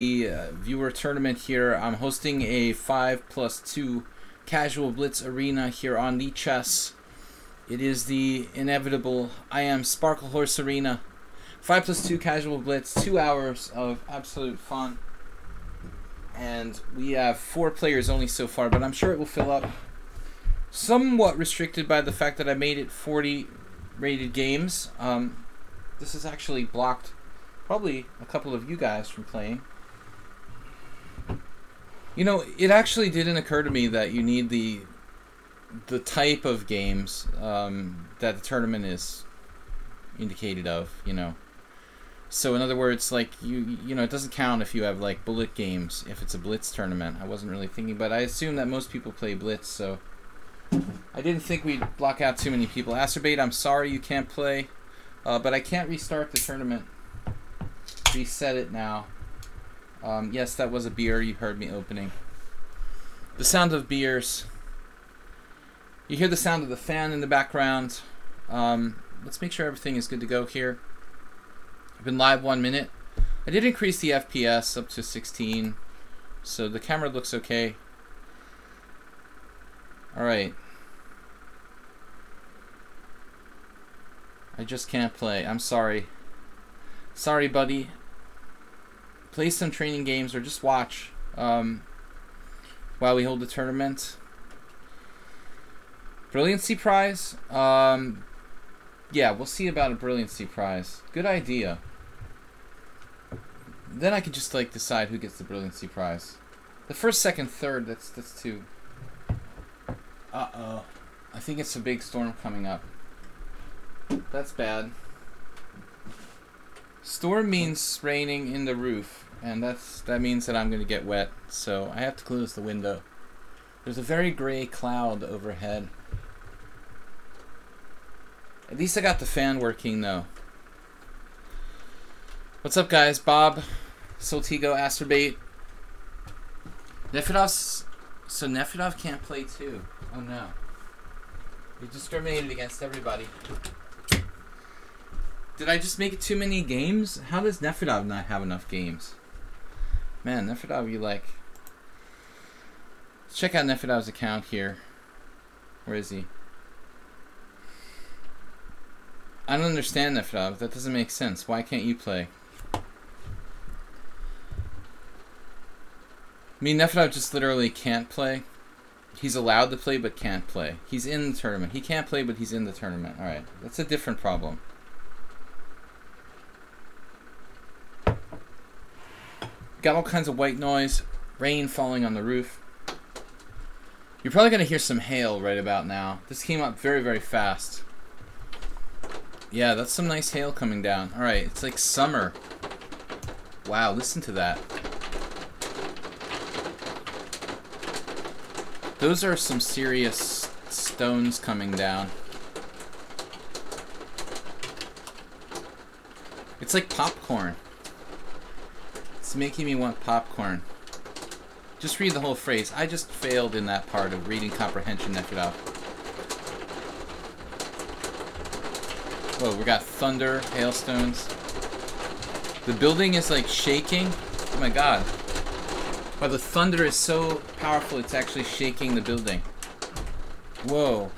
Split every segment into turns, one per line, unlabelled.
The viewer tournament here. I'm hosting a 5+2 casual blitz arena here on Lichess. It is the inevitable I Am Sparklehorse Arena. 5+2 casual blitz, 2 hours of absolute fun. And we have 4 players only so far, but I'm sure it will fill up. Somewhat restricted by the fact that I made it 40 rated games. This has actually blocked probably a couple of you guys from playing. You know, it actually didn't occur to me that you need the type of games that the tournament is indicated of, you know. So in other words, like you know, it doesn't count if you have like bullet games if it's a blitz tournament. I wasn't really thinking, but I assume that most people play blitz, so I didn't think we'd block out too many people. Acerbate, I'm sorry you can't play, but I can't restart the tournament. Reset it now. Yes, that was a beer you heard me opening. The sound of beers. You hear the sound of the fan in the background. Let's make sure everything is good to go here. I've been live 1 minute. I did increase the FPS up to 16, so the camera looks okay. Alright. I just can't play. I'm sorry. Sorry, buddy. Play some training games or just watch while we hold the tournament. Brilliancy prize? Yeah, we'll see about a brilliancy prize. Good idea. Then I could just like decide who gets the brilliancy prize. The first, second, third, that's two. Uh-oh. I think it's a big storm coming up. That's bad. Storm means raining in the roof, and that means that I'm going to get wet, so I have to close the window. There's a very gray cloud overhead. At least I got the fan working, though. What's up, guys? Bob, Soltigo, Acerbate. Nefedov, so Nefedov can't play too. Oh no. We discriminated against everybody. Did I just make it too many games? How does Nefedov not have enough games? Man, Nefedov, you like... Let's check out Nefedov's account here. Where is he? I don't understand, Nefedov. That doesn't make sense. Why can't you play? I mean, Nefedov just literally can't play. He's allowed to play, but can't play. He's in the tournament. He can't play, but he's in the tournament. Alright, that's a different problem. Got all kinds of white noise, rain falling on the roof. You're probably going to hear some hail right about now. This came up very, very fast. Yeah, that's some nice hail coming down. Alright, it's like summer. Wow, listen to that. Those are some serious stones coming down. It's like popcorn. It's making me want popcorn. Just read the whole phrase. I just failed in that part of reading comprehension, Nefedov. Whoa, we got thunder, hailstones. The building is like shaking. Oh my god. Wow, the thunder is so powerful it's actually shaking the building. Whoa.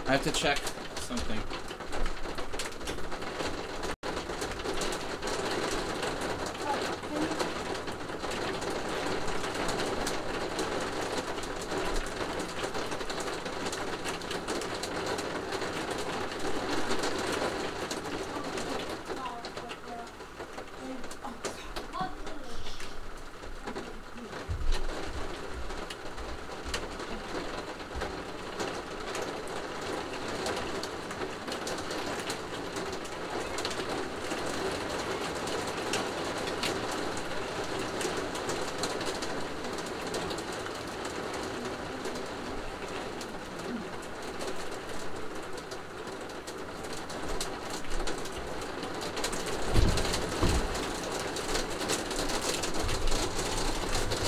I have to check something.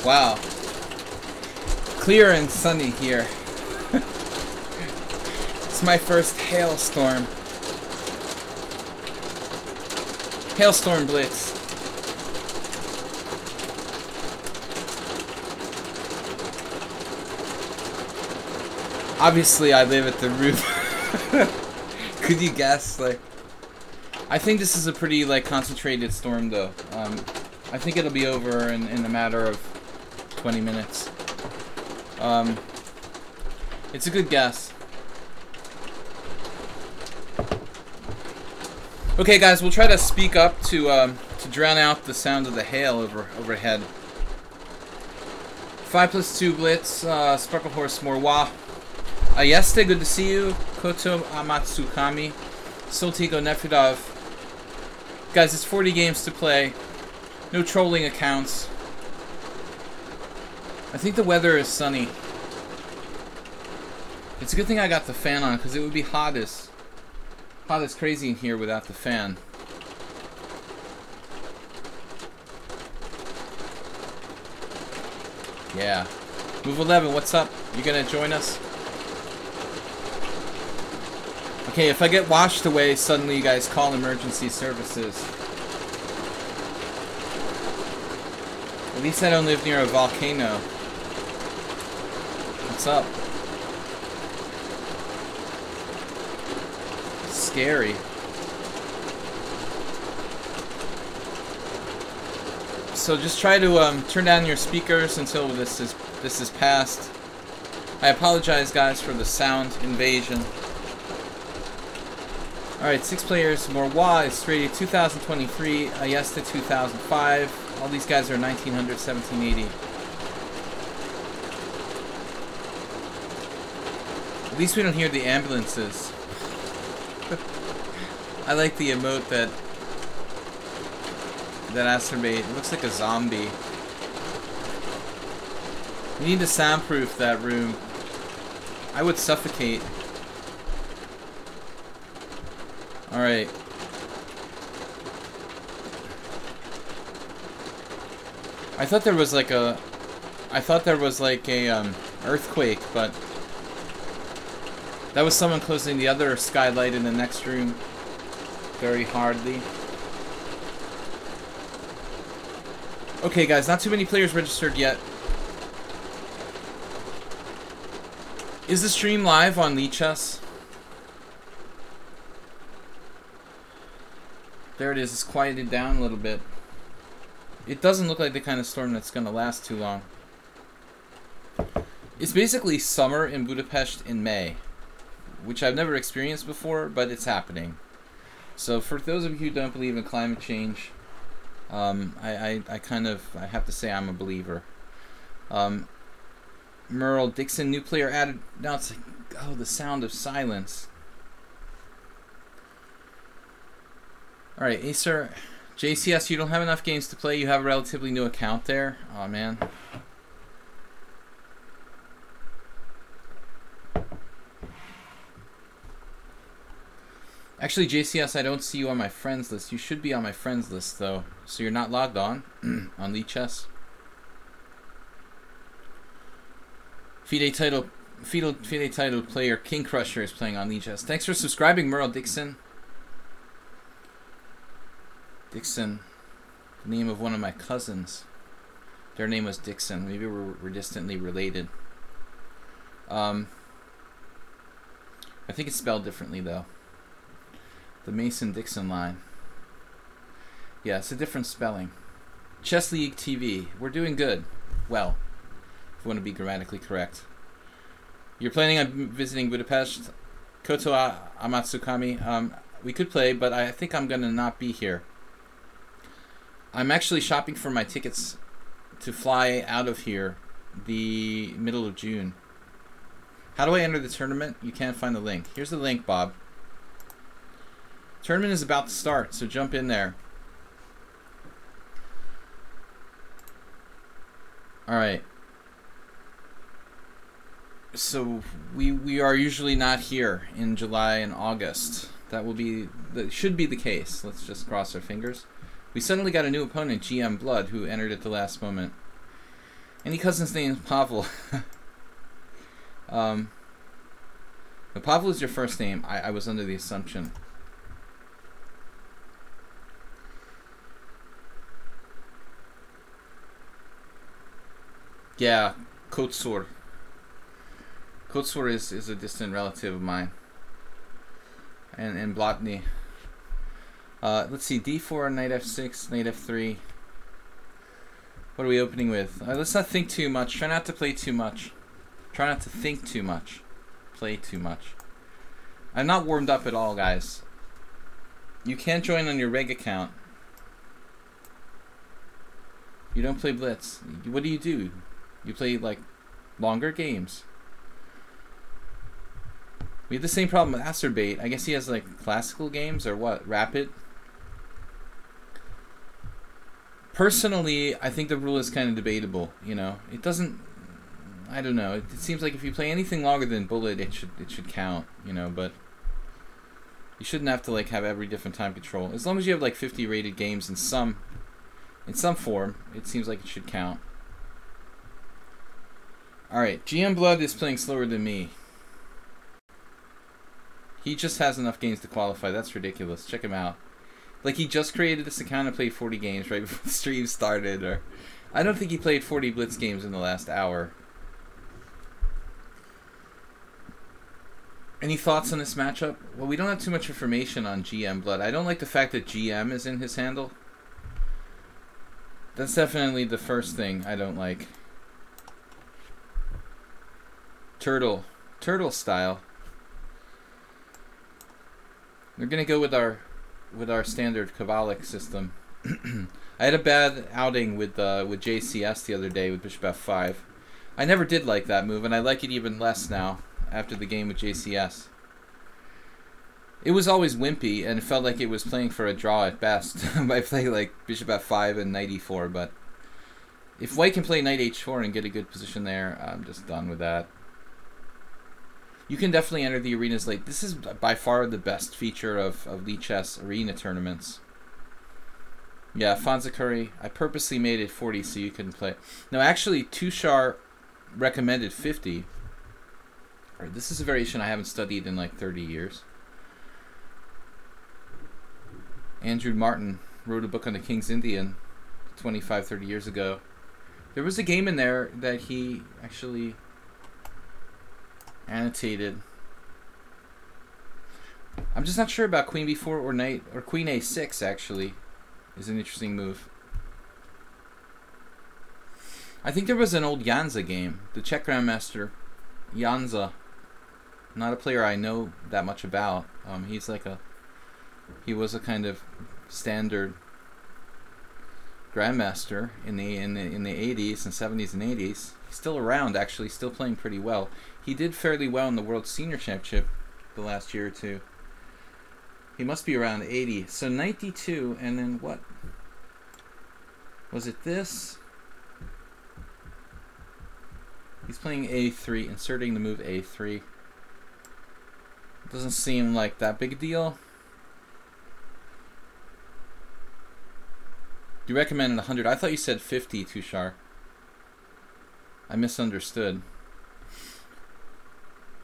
Wow. Clear and sunny here. It's my first hailstorm. Hailstorm Blitz. Obviously, I live at the roof. Could you guess? Like, I think this is a pretty like concentrated storm, though. I think it'll be over in a matter of 20 minutes. It's a good guess. Okay, guys, we'll try to speak up to drown out the sound of the hail overhead. 5+2 Blitz, Sparkle Horse Morwa. Ayeste, good to see you. Koto Amatsukami. Soltigo Nefudov. Guys, it's 40 games to play. No trolling accounts. I think the weather is sunny. It's a good thing I got the fan on, because it would be hot as crazy in here without the fan. Yeah. Move 11, what's up? You gonna join us? Okay, if I get washed away, suddenly you guys call emergency services. At least I don't live near a volcano. What's up? It's scary. So just try to turn down your speakers until this is past. I apologize, guys, for the sound invasion. Alright, 6 players. Morwa is rated 2023. Ayesta 2005. All these guys are 1900, 1780. At least we don't hear the ambulances. I like the emote that Astrobate. It looks like a zombie. We need to soundproof that room. I would suffocate. Alright. I thought there was like a earthquake, but that was someone closing the other skylight in the next room very hardly. Okay, guys, not too many players registered yet. Is the stream live on Lichess? There it is. It's quieted down a little bit. It doesn't look like the kind of storm that's going to last too long. It's basically summer in Budapest in May, which I've never experienced before, but it's happening. So for those of you who don't believe in climate change, I have to say I'm a believer. Merle Dixon, new player added. Now it's like, oh, the sound of silence. Alright, Acer, JCS, you don't have enough games to play. You have a relatively new account there. Oh man. Actually, JCS, I don't see you on my friends list. You should be on my friends list, though. So you're not logged on Lichess. FIDE title player King Crusher is playing on Lichess. Thanks for subscribing, Merle Dixon. Dixon, the name of one of my cousins. Their name was Dixon. Maybe we're distantly related. I think it's spelled differently, though. The Mason-Dixon line. Yeah, it's a different spelling. Chess League TV. We're doing good. Well, if you want to be grammatically correct. You're planning on visiting Budapest? Koto Amatsukami. We could play, but I think I'm going to not be here. I'm actually shopping for my tickets to fly out of here the middle of June. How do I enter the tournament? You can't find the link. Here's the link, Bob. Tournament is about to start, so jump in there. Alright. So we are usually not here in July and August. That should be the case. Let's just cross our fingers. We suddenly got a new opponent, GM Blood, who entered at the last moment. Any cousin's name is Pavel. Pavel is your first name. I was under the assumption. Yeah, Kotsur. Kotsur is a distant relative of mine. And Blotny. Let's see, d4, knight f6, knight f3. What are we opening with? Let's not think too much. Try not to play too much. Try not to think too much. Play too much. I'm not warmed up at all, guys. You can't join on your reg account. You don't play Blitz. What do? You play, like, longer games. We have the same problem with Acerbate. I guess he has, like, classical games or what? Rapid? Personally, I think the rule is kind of debatable, you know. It doesn't... I don't know. It seems like if you play anything longer than Bullet, it should count, you know, but... You shouldn't have to, like, have every different time control. As long as you have, like, 50 rated games in some form, it seems like it should count. Alright, GM Blood is playing slower than me. He just has enough games to qualify. That's ridiculous. Check him out. Like, he just created this account and played 40 games right before the stream started. Or I don't think he played 40 Blitz games in the last hour. Any thoughts on this matchup? Well, we don't have too much information on GM Blood. I don't like the fact that GM is in his handle. That's definitely the first thing I don't like. Turtle style. We're gonna go with our standard Kavalik system. I had a bad outing with JCS the other day with Bishop F5. I never did like that move, and I like it even less now after the game with JCS. It was always wimpy, and it felt like it was playing for a draw at best by playing like Bishop F5 and Knight E4, but if White can play Knight H4 and get a good position there, I'm just done with that. You can definitely enter the arenas late. This is by far the best feature of Lichess arena tournaments. Yeah, Fonza Curry, I purposely made it 40 so you can play. No, actually, Tushar recommended 50. This is a variation I haven't studied in like 30 years. Andrew Martin wrote a book on the King's Indian 25, 30 years ago. There was a game in there that he actually annotated. I'm just not sure about Queen B4 or Knight, or Queen A6 actually is an interesting move. I think there was an old Janza game, the Czech Grandmaster Janza. Not a player I know that much about. He's like he was a kind of standard grandmaster in the 80s and 70s and 80s. He's still around, actually, still playing pretty well. He did fairly well in the World Senior Championship the last year or two. He must be around 80. So Knight D2, and then what? Was it this? He's playing A3, inserting the move A3. Doesn't seem like that big a deal. You recommended 100. I thought you said 50, Tushar. I misunderstood.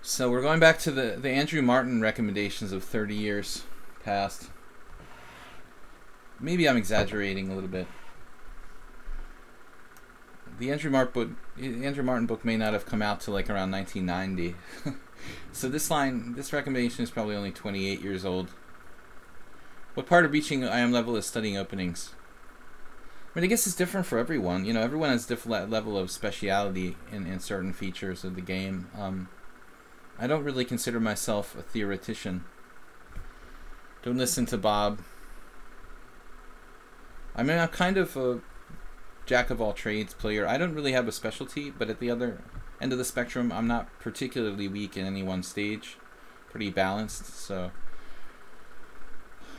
So we're going back to the Andrew Martin recommendations of 30 years past. Maybe I'm exaggerating a little bit. The Andrew Martin book may not have come out till like around 1990. So this recommendation is probably only 28 years old. What part of reaching IM level is studying openings? I mean, I guess it's different for everyone. You know, everyone has different level of speciality in certain features of the game. I don't really consider myself a theoretician. Don't listen to Bob. I mean, I'm kind of a jack-of-all-trades player. I don't really have a specialty, but at the other end of the spectrum, I'm not particularly weak in any one stage. Pretty balanced, so...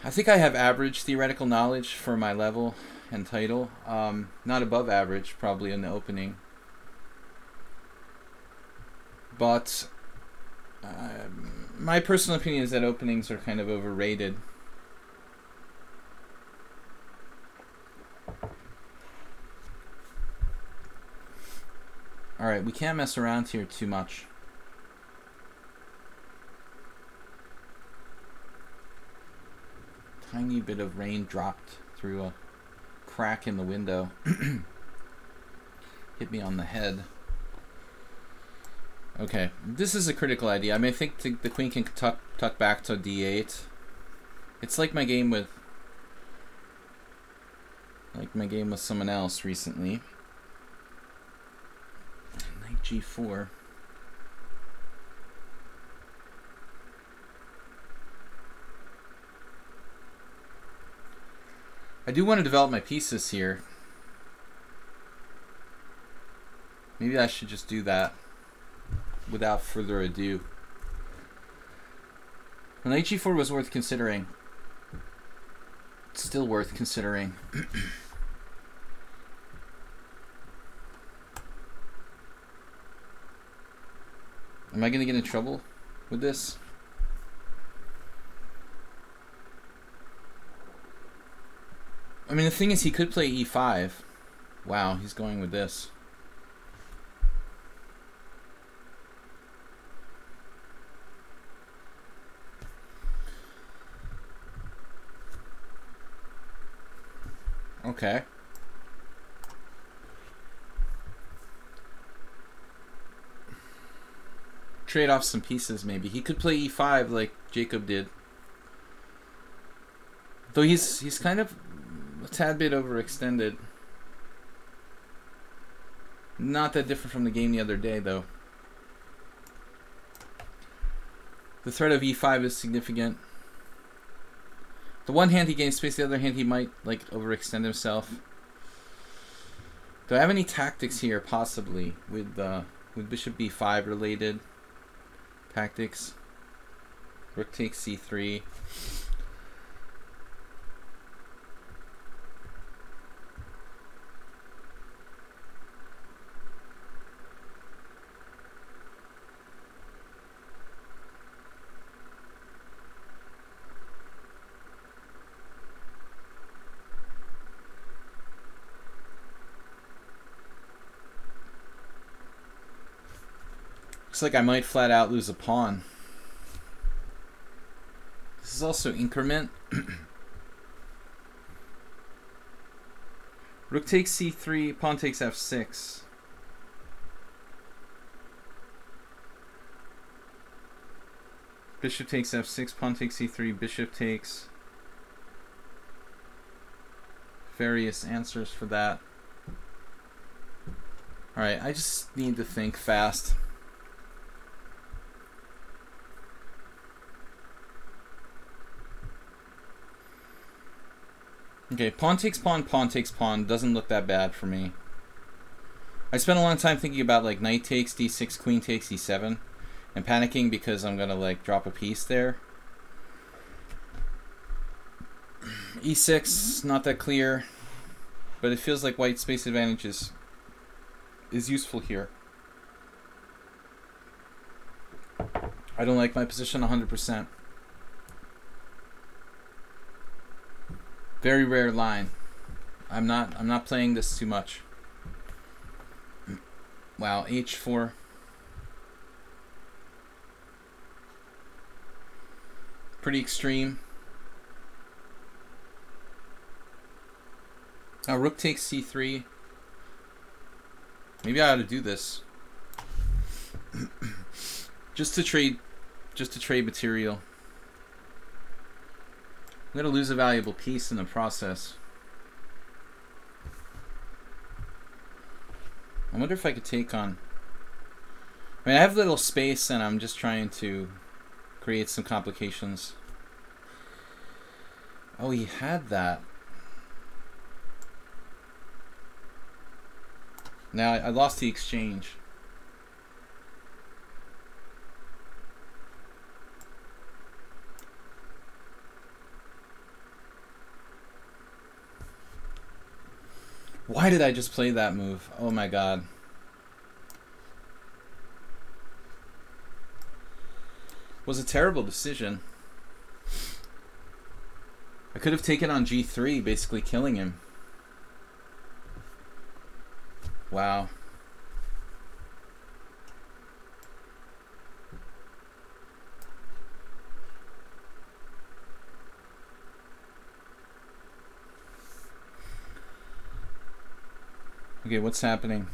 I think I have average theoretical knowledge for my level and title. Not above average, probably, in the opening. But my personal opinion is that openings are kind of overrated. Alright, we can't mess around here too much. Tiny bit of rain dropped through a crack in the window. Hit me on the head. Okay, this is a critical idea. I mean, I think the queen can tuck back to d8. It's like my game with someone else recently. Knight g4. I do want to develop my pieces here. Maybe I should just do that without further ado. Knight g4 was worth considering. It's still worth considering. Am I going to get in trouble with this? I mean, the thing is, he could play e5. Wow, he's going with this. Okay. Trade off some pieces, maybe. He could play e5 like Jacob did. Though he's kind of a tad bit overextended. Not that different from the game the other day, though. The threat of e5 is significant. The one hand he gains space, the other hand he might like overextend himself. Do I have any tactics here, possibly, with bishop b5 related tactics? Rook takes c3. Looks like I might flat out lose a pawn. This is also increment. Rook takes c3, pawn takes f6. Bishop takes f6, pawn takes c3, bishop takes. Various answers for that. Alright, I just need to think fast. Okay, pawn takes pawn, pawn takes pawn. Doesn't look that bad for me. I spent a long time thinking about like knight takes d6, queen takes e7, and panicking because I'm gonna like drop a piece there. e6, not that clear, but it feels like white space advantage is useful here. I don't like my position 100%. Very rare line. I'm not playing this too much. Wow, h4. Pretty extreme. Now rook takes c3. Maybe I ought to do this. just to trade material. I'm going to lose a valuable piece in the process. I wonder if I could take on... I mean, I have little space and I'm just trying to create some complications. Oh, he had that. Now, I lost the exchange. Why did I just play that move? Oh my god. It was a terrible decision. I could have taken on g3, basically killing him. Wow. Okay, what's happening?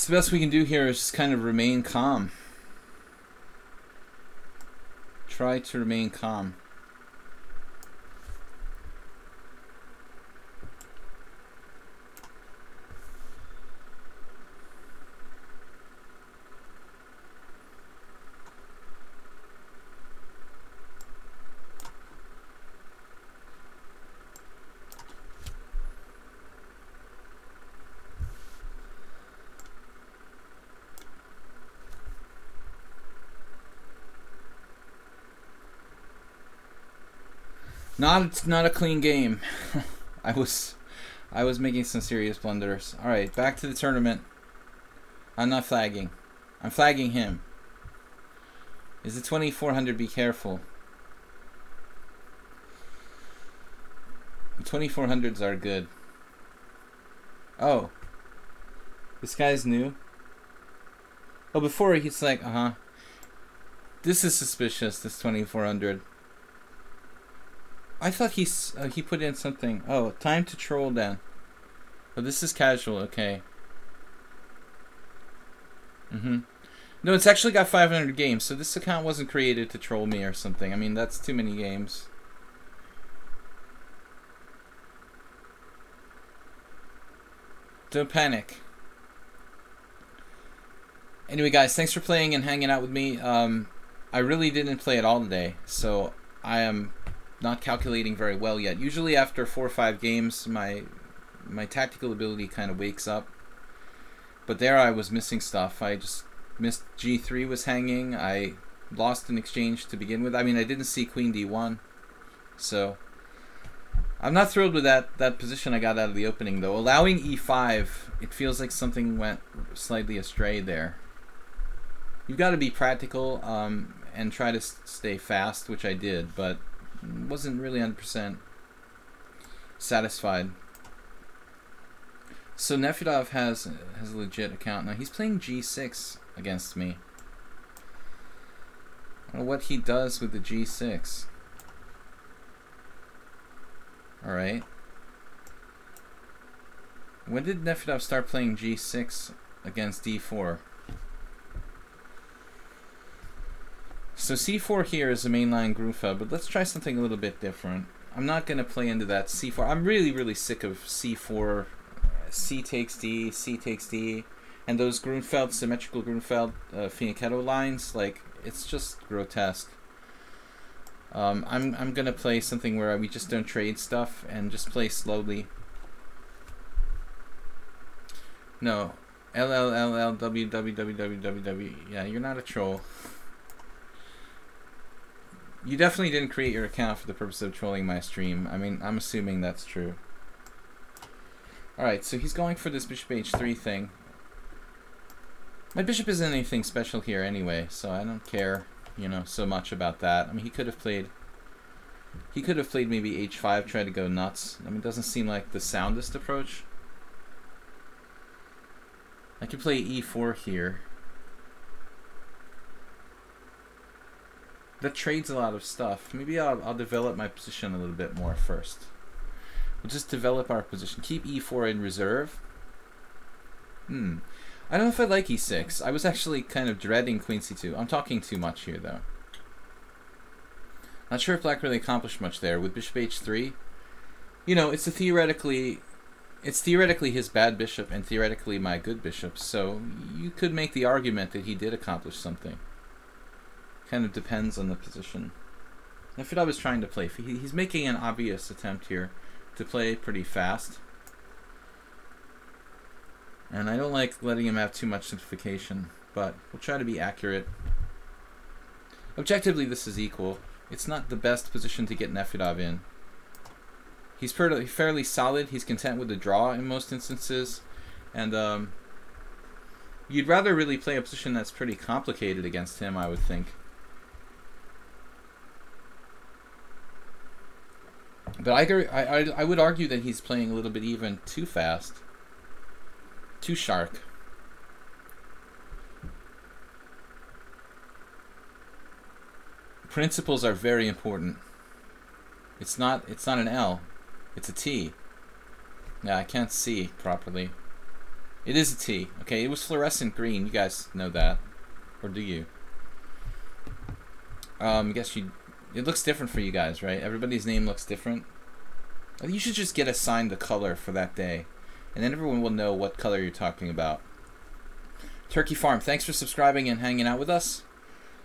So the best we can do here is just kind of remain calm. Try to remain calm. Not a clean game. I was making some serious blunders. All right, back to the tournament. I'm not flagging. I'm flagging him. Is it 2400? Be careful. The 2400s are good. Oh. This guy's new? Oh, before he's like, this is suspicious, this 2400. I thought he put in something. Oh, time to troll then. Oh, this is casual. Okay. No, it's actually got 500 games, so this account wasn't created to troll me or something. I mean, that's too many games. Don't panic. Anyway, guys, thanks for playing and hanging out with me. I really didn't play at all today, so I am not calculating very well yet. Usually after 4 or 5 games, my tactical ability kind of wakes up. But there I was missing stuff. I just missed G3 was hanging. I lost an exchange to begin with. I mean, I didn't see Queen D1. So I'm not thrilled with that position I got out of the opening, though. Allowing E5, it feels like something went slightly astray there. You've got to be practical and try to stay fast, which I did, but wasn't really 100% satisfied. So Nefedov has a legit account. Now he's playing G6 against me. I don't know what he does with the G6. Alright. When did Nefedov start playing G6 against D4? So C4 here is a mainline Grunfeld, but let's try something a little bit different. I'm not going to play into that C4. I'm really sick of C4, C takes D, C takes D, and those Grunfeld, symmetrical Grunfeld Fianchetto lines. Like, it's just grotesque. I'm going to play something where we just don't trade stuff and just play slowly. No. LLLLWWWWW. Yeah, you're not a troll. You definitely didn't create your account for the purpose of trolling my stream. I mean, I'm assuming that's true. Alright, so he's going for this bishop h3 thing. My bishop isn't anything special here anyway, so I don't care, you know, so much about that. I mean, he could have played maybe h5, try to go nuts. I mean, it doesn't seem like the soundest approach. I could play e4 here. That trades a lot of stuff. Maybe I'll develop my position a little bit more first. We'll just develop our position. Keep e4 in reserve. I don't know if I like e6. I was actually kind of dreading queen c2. I'm talking too much here, though. Not sure if black really accomplished much there. With bishop h3, you know, it's theoretically his bad bishop and theoretically my good bishop. So you could make the argument that he did accomplish something. Kind of depends on the position. Nefedov is trying to play. He's making an obvious attempt here to play pretty fast. And I don't like letting him have too much simplification, but we'll try to be accurate. Objectively, this is equal. It's not the best position to get Nefedov in. He's fairly solid. He's content with the draw in most instances. And you'd rather really play a position that's pretty complicated against him, I would think. But I would argue that he's playing a little bit even too fast. Too sharp. Principles are very important. It's not an L. It's a T. Yeah, I can't see properly. It is a T. Okay, it was fluorescent green. You guys know that. Or do you? I guess you... It looks different for you guys, right? Everybody's name looks different. You should just get assigned the color for that day. And then everyone will know what color you're talking about. Turkey Farm, thanks for subscribing and hanging out with us.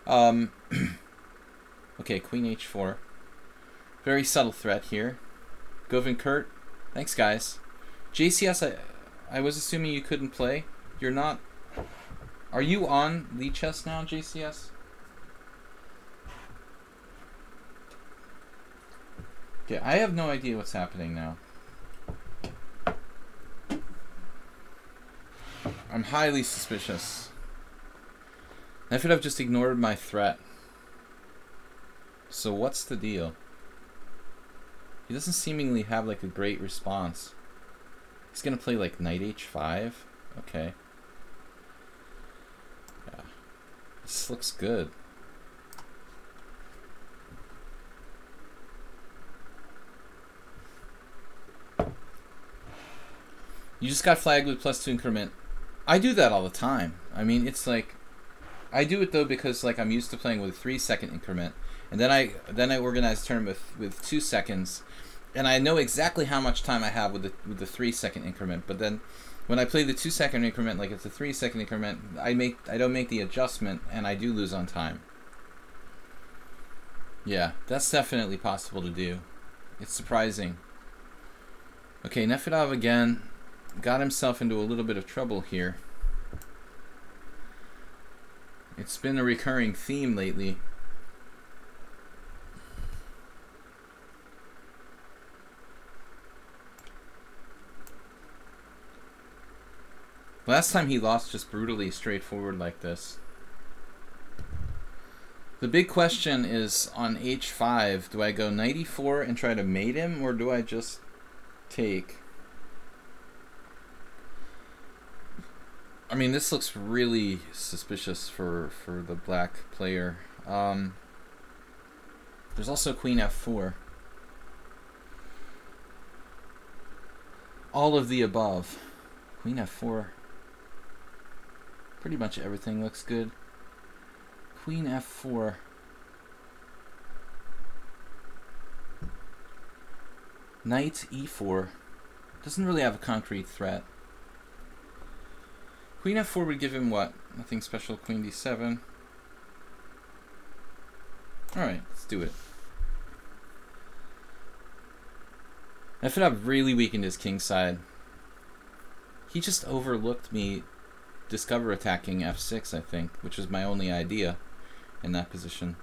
Okay, Queen H4. Very subtle threat here. Govin Kurt, thanks guys. JCS, I was assuming you couldn't play. You're not... Are you on Lichess now, JCS? Okay, I have no idea what's happening now. I'm highly suspicious. Nefedov just ignored my threat. So what's the deal? He doesn't seemingly have like a great response. He's gonna play like knight h5. Okay. Yeah. This looks good. You just got flagged with +2 increment. I do that all the time. I mean, it's like, I do it though because like I'm used to playing with a 3-second increment, and then I organize a tournament with 2 seconds, and I know exactly how much time I have with the 3-second increment. But then when I play the 2-second increment, like it's a 3-second increment, I don't make the adjustment, and I do lose on time. Yeah, that's definitely possible to do. It's surprising. Okay, Nefedov again. Got himself into a little bit of trouble here. It's been a recurring theme lately. Last time he lost just brutally straightforward like this. The big question is on h5, do I go knight e4 and try to mate him, or do I just take? I mean, this looks really suspicious for the black player. There's also Queen f4. All of the above. Queen f4. Pretty much everything looks good. Queen f4. Knight e4. Doesn't really have a concrete threat. Queen f4 would give him what? Nothing special. Queen d7. Alright, let's do it. Nefedov really weakened his king side. He just overlooked me discover attacking f6, I think, which was my only idea in that position.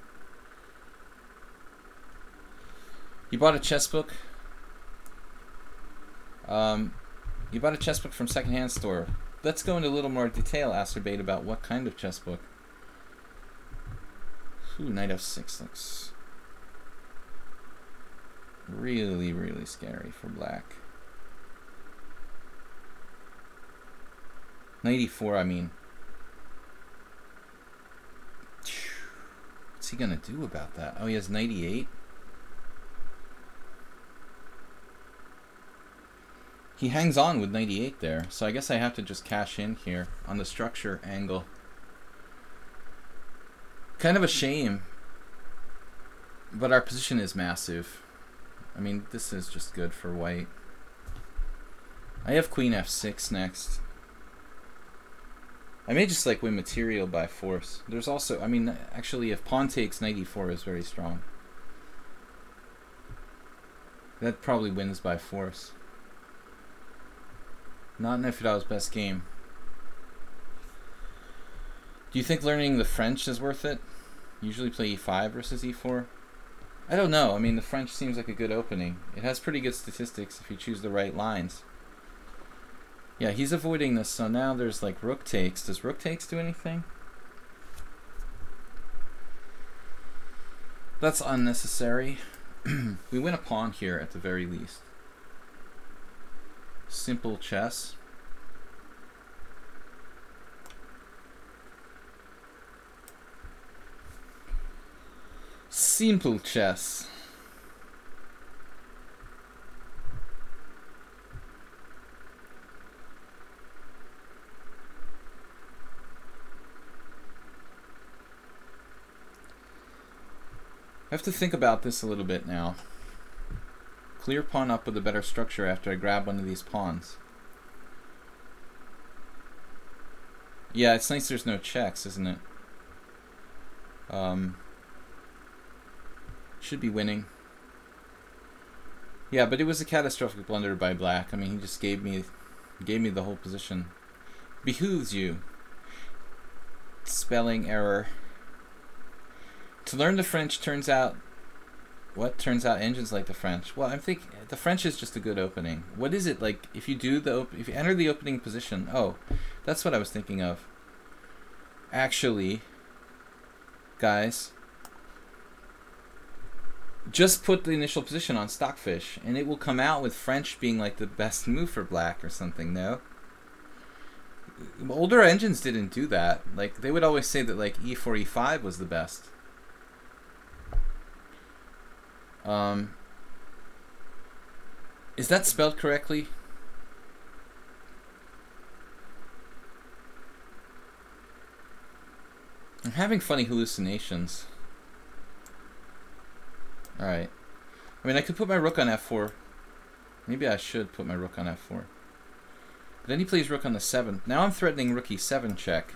You bought a chess book? You bought a chess book from secondhand store. Let's go into a little more detail, Acerbate, about what kind of chess book. Ooh, knight f6 looks really, really scary for black. Knight e4, I mean. What's he gonna do about that? Oh, he has knight e8. He hangs on with knight e8 there, so I guess I have to just cash in here on the structure angle. Kind of a shame, but our position is massive. I mean, this is just good for white. I have queen f6 next. I may just like win material by force. There's also, I mean, actually if pawn takes, knight e4 is very strong. That probably wins by force. Not Nefedov's best game. Do you think learning the French is worth it? Usually play e5 versus e4? I don't know. I mean, the French seems like a good opening. It has pretty good statistics if you choose the right lines. Yeah, he's avoiding this, so now there's like rook takes. Does rook takes do anything? That's unnecessary. We win a pawn here at the very least. Simple chess. Simple chess. have to think about this a little bit now. Clear pawn up with a better structure after I grab one of these pawns. Yeah, it's nice there's no checks, isn't it? Should be winning. Yeah, but it was a catastrophic blunder by black. I mean, he just gave me the whole position. Behooves you. Spelling error. To learn the French turns out... What? Turns out engines like the French. Well, I think the French is just a good opening. What is it like if you do the if you enter the opening position? Oh, that's what I was thinking of. Actually, guys, just put the initial position on Stockfish, and it will come out with French being like the best move for black or something. No. Older engines didn't do that. Like they would always say that like e4, e5 was the best. Is that spelled correctly? I'm having funny hallucinations. Alright. I mean, I could put my rook on f4. Maybe I should put my rook on f4. But then he plays rook on the 7th. Now I'm threatening rook e7 check.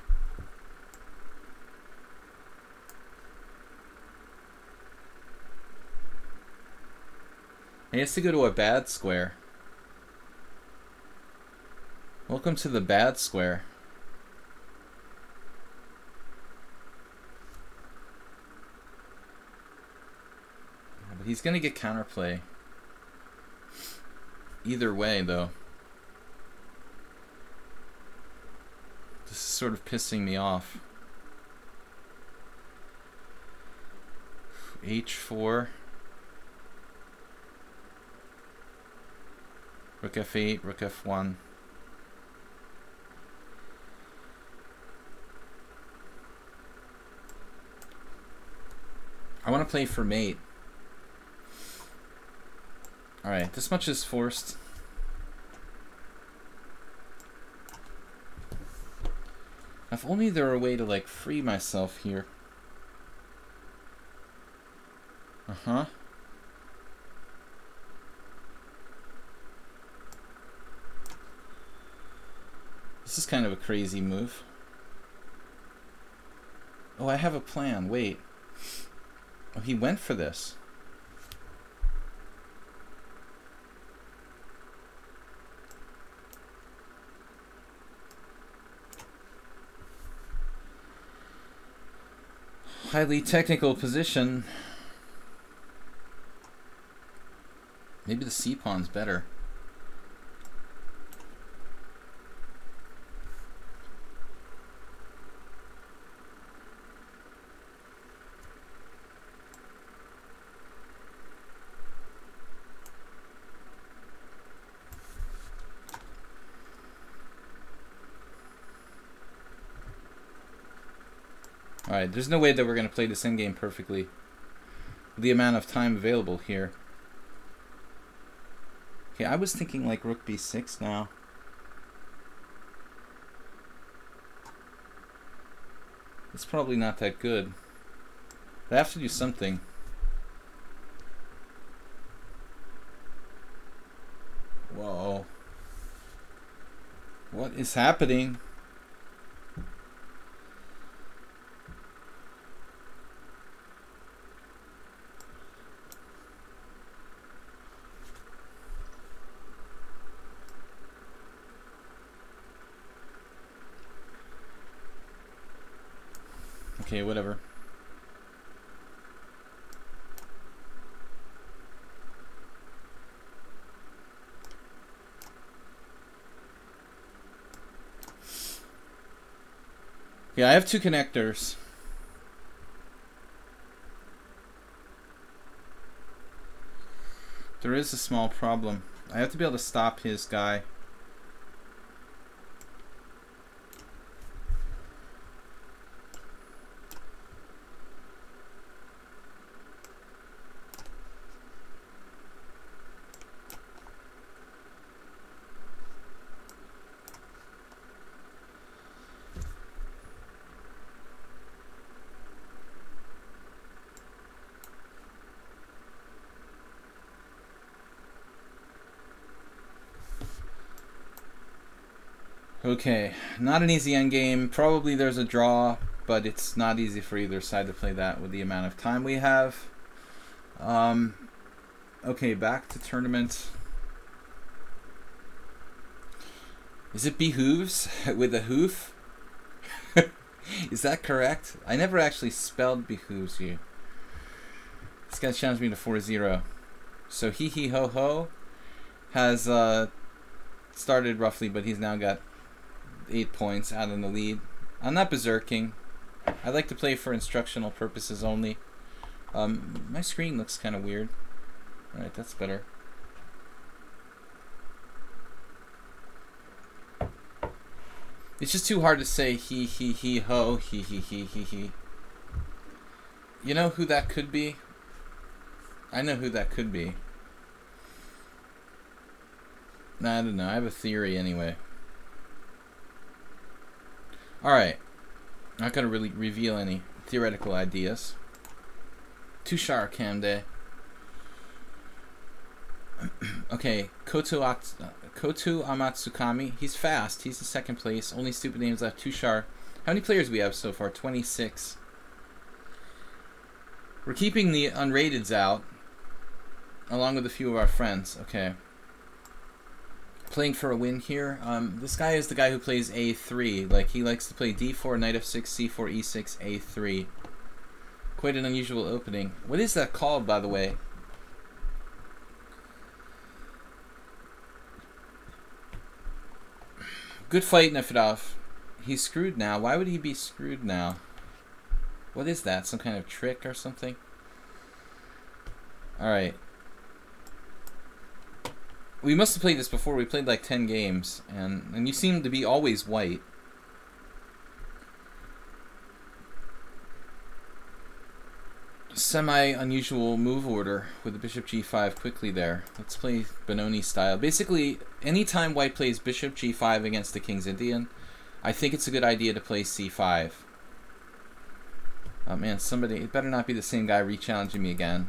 He has to go to a bad square. Welcome to the bad square. But he's going to get counterplay. Either way, though. This is sort of pissing me off. H4. Rook f8, rook f1. I want to play for mate. Alright, this much is forced. If only there were a way to like free myself here. Uh-huh. This is kind of a crazy move. Oh, I have a plan. Wait. Oh, he went for this. Highly technical position. Maybe the c-pawn's better. Alright, there's no way that we're going to play this endgame perfectly. The amount of time available here. Okay, I was thinking like rook b6 now. It's probably not that good. But I have to do something. Whoa. What is happening? Okay, whatever. Yeah, I have two connectors. There is a small problem. I have to be able to stop his guy. Okay, not an easy endgame. Probably there's a draw, but it's not easy for either side to play that with the amount of time we have. Okay, back to tournament. Is it behooves with a hoof? Is that correct? I never actually spelled behooves here. This guy challenged me to 4-0. So Hee Hee Ho Ho has started roughly, but he's now got 8 points out in the lead. I'm not berserking. I like to play for instructional purposes only. My screen looks kind of weird. Alright, that's better. It's just too hard to say he ho he. You know who that could be? I know who that could be. Nah, I don't know. I have a theory anyway. Alright. Not gonna really reveal any theoretical ideas. Tushar Kamde. Okay, Kotu Amatsukami. He's fast. He's in second place. Only stupid names left. Tushar. How many players do we have so far? 26. We're keeping the unrateds out, along with a few of our friends. Okay. Playing for a win here. This guy is the guy who plays A3. Like, he likes to play D4, Knight F6, C4, E6, A3. Quite an unusual opening. What is that called, by the way? Good fight, Nefedov. He's screwed now. Why would he be screwed now? What is that? Some kind of trick or something? Alright. We must have played this before. We played like 10 games. And you seem to be always white. Semi-unusual move order with the bishop g5 quickly there. Let's play Benoni style. Basically, anytime white plays bishop g5 against the king's Indian, I think it's a good idea to play c5. Oh man, somebody, it better not be the same guy re-challenging me again.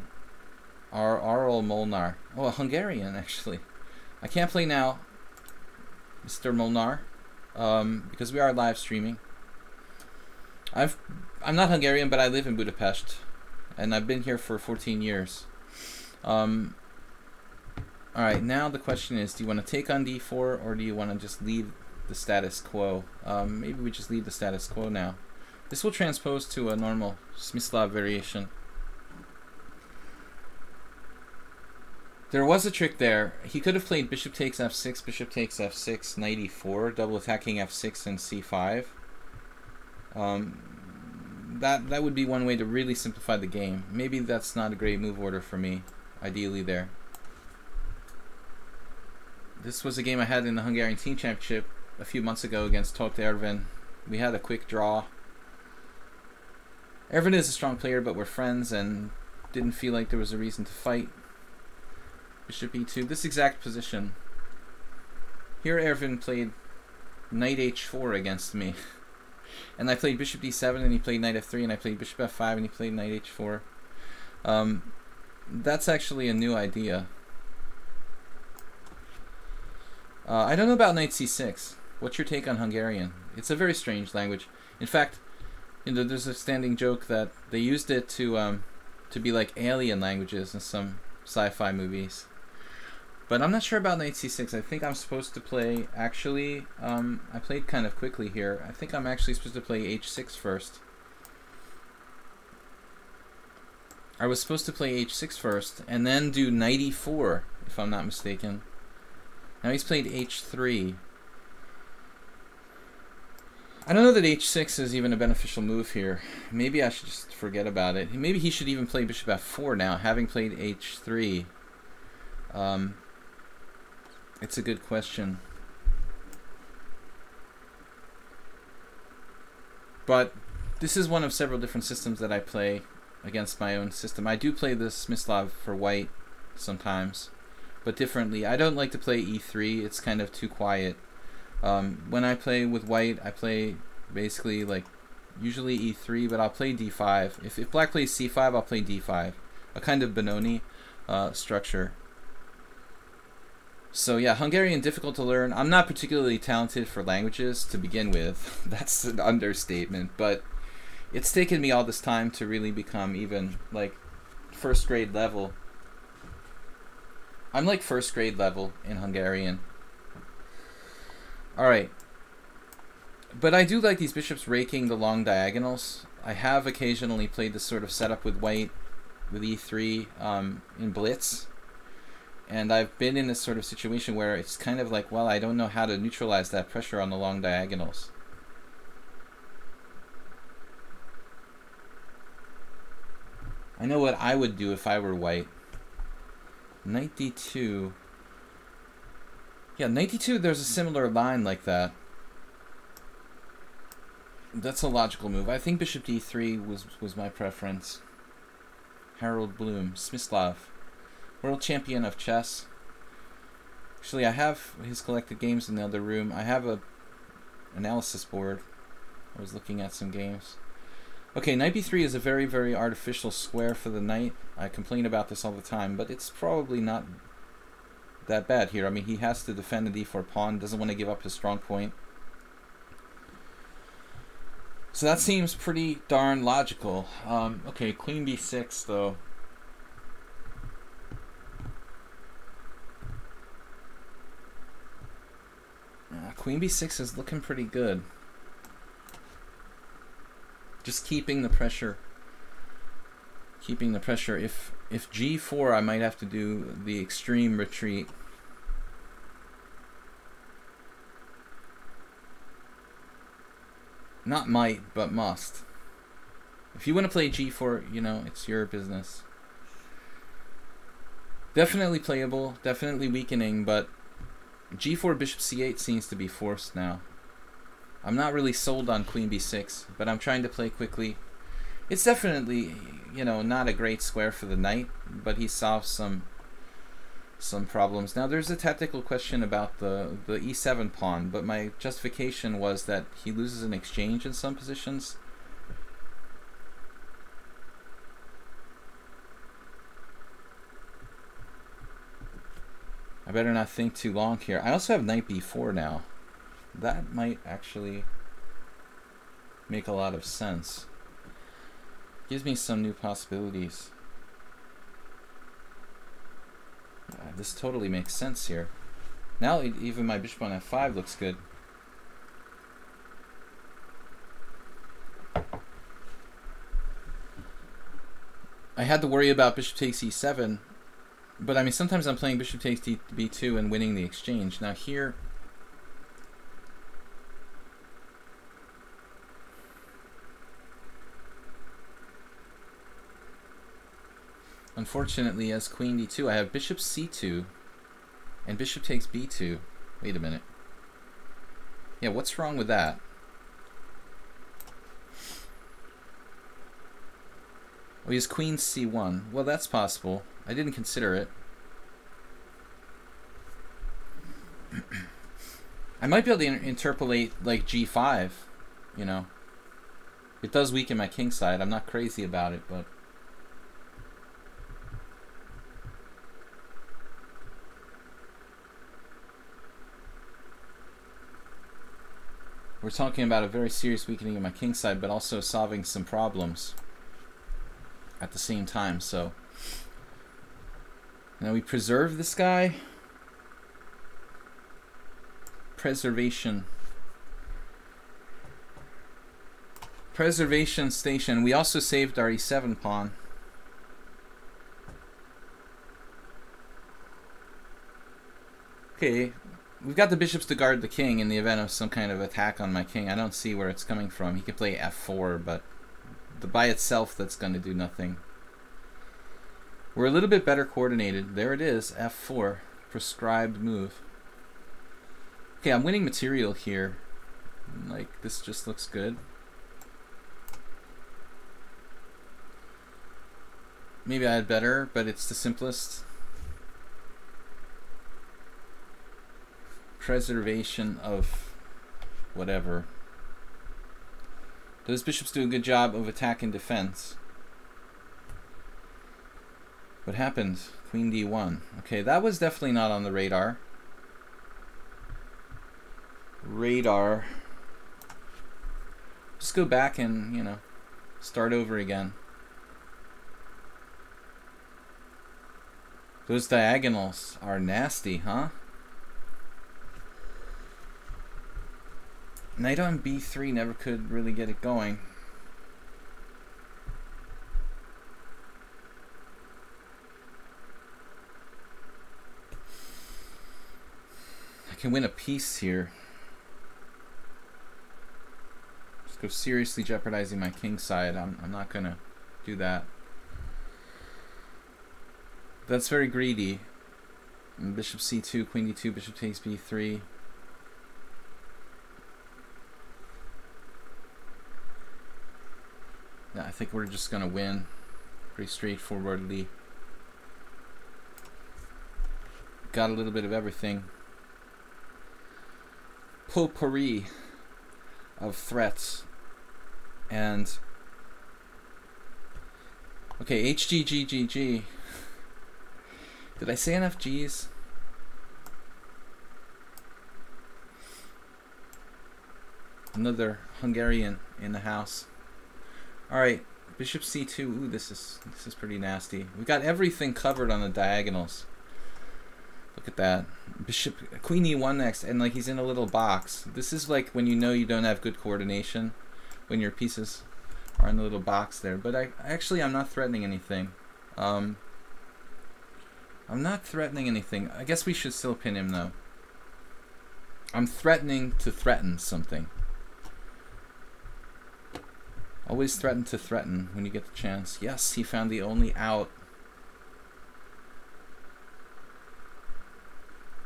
Arl Molnar. Oh, a Hungarian, actually. I can't play now, Mr. Molnar, because we are live streaming. I'm not Hungarian, but I live in Budapest. And I've been here for 14 years. Alright, now the question is, do you want to take on d4 or do you want to just leave the status quo? Maybe we just leave the status quo now. This will transpose to a normal Smyslav variation. There was a trick there. He could have played bishop takes f6, bishop takes f6, knight e4, double attacking f6 and c5. That would be one way to really simplify the game. Maybe that's not a great move order for me, ideally there. This was a game I had in the Hungarian Team Championship a few months ago against Tóth Ervin. We had a quick draw. Ervin is a strong player, but we're friends and didn't feel like there was a reason to fight. Bishop e2, this exact position. Here Ervin played knight h4 against me. And I played bishop d7 and he played knight f3, and I played bishop f5 and he played knight h4. That's actually a new idea. I don't know about knight c6. What's your take on Hungarian? It's a very strange language. In fact, you know, there's a standing joke that they used it to be like alien languages in some sci-fi movies. But I'm not sure about knight c6. I think I'm supposed to play, actually, I played kind of quickly here. I think I'm actually supposed to play h6 first. I was supposed to play h6 first, and then do knight e4, if I'm not mistaken. Now he's played h3. I don't know that h6 is even a beneficial move here. Maybe I should just forget about it. Maybe he should even play bishop f4 now, having played h3. It's a good question. But this is one of several different systems that I play against my own system. I do play this Smyslav for white sometimes, but differently. I don't like to play e3. It's kind of too quiet. When I play with white, I play basically like usually e3, but I'll play d5. If black plays c5, I'll play d5. A kind of Benoni structure. So yeah, Hungarian difficult to learn. I'm not particularly talented for languages to begin with. That's an understatement, but it's taken me all this time to really become even like first grade level. I'm like first grade level in Hungarian. Alright. But I do like these bishops raking the long diagonals. I have occasionally played this sort of setup with white, with e3 in Blitz. And I've been in this sort of situation where it's kind of like, well, I don't know how to neutralize that pressure on the long diagonals. I know what I would do if I were white. Knight d2. Yeah, knight d2, there's a similar line like that. That's a logical move. I think bishop d3 was my preference. Harold Bloom, Smyslov, world champion of chess. Actually, I have his collected games in the other room. I have a analysis board. I was looking at some games. Okay, knight b3 is a very, very artificial square for the knight. I complain about this all the time, but it's probably not that bad here. I mean, he has to defend the d4 pawn, doesn't want to give up his strong point. So that seems pretty darn logical. Okay, queen b6, though. Queen b6 is looking pretty good. Just keeping the pressure. Keeping the pressure. If g4, I might have to do the extreme retreat. Not might, but must. If you want to play g4, you know, it's your business. Definitely playable, definitely weakening, but g4 bishop c8 seems to be forced now. I'm not really sold on queen b6, but I'm trying to play quickly. It's definitely, you know, not a great square for the knight, but he solves some problems. Now there's a tactical question about the e7 pawn, but my justification was that he loses an exchange in some positions. I better not think too long here. I also have knight b4 now. That might actually make a lot of sense. Gives me some new possibilities. This totally makes sense here. Now even my bishop on f5 looks good. I had to worry about bishop takes e7, but I mean sometimes I'm playing bishop takes b2 and winning the exchange. Now here, unfortunately, as queen d2, I have bishop c2 and bishop takes b2. Wait a minute. Yeah, what's wrong with that? Oh, he has queen c1. Well, that's possible. I didn't consider it. I might be able to interpolate like g5, you know. It does weaken my king side. I'm not crazy about it, but we're talking about a very serious weakening of my king side, but also solving some problems at the same time. So now we preserve this guy. Preservation. Preservation station. We also saved our e7 pawn. Okay, we've got the bishops to guard the king in the event of some kind of attack on my king. I don't see where it's coming from. He could play f4, but by itself that's going to do nothing. We're a little bit better coordinated. There it is, f4. Prescribed move. Okay, I'm winning material here. Like, this just looks good. Maybe I had better, but it's the simplest. Preservation of whatever. Those bishops do a good job of attack and defense. What happened? Queen d1. Okay, that was definitely not on the radar. radar. Just go back and, you know, start over again. Those diagonals are nasty, huh? Knight on b3 never could really get it going. I can win a piece here. Just go seriously jeopardizing my king side. I'm not gonna do that. That's very greedy. And bishop c2, queen d2, bishop takes b3. Yeah, I think we're just gonna win pretty straightforwardly. Got a little bit of everything. Potpourri of threats. And okay, HGGGG. Did I say enough G's? Another Hungarian in the house. All right, bishop c2. Ooh, this is pretty nasty. We got everything covered on the diagonals. Look at that. Bishop, queen e1 next, and like he's in a little box. This is like when you know you don't have good coordination, when your pieces are in a little box there. But I'm not threatening anything. I'm not threatening anything. I guess we should still pin him though. I'm threatening to threaten something. Always threaten to threaten when you get the chance. Yes, he found the only out.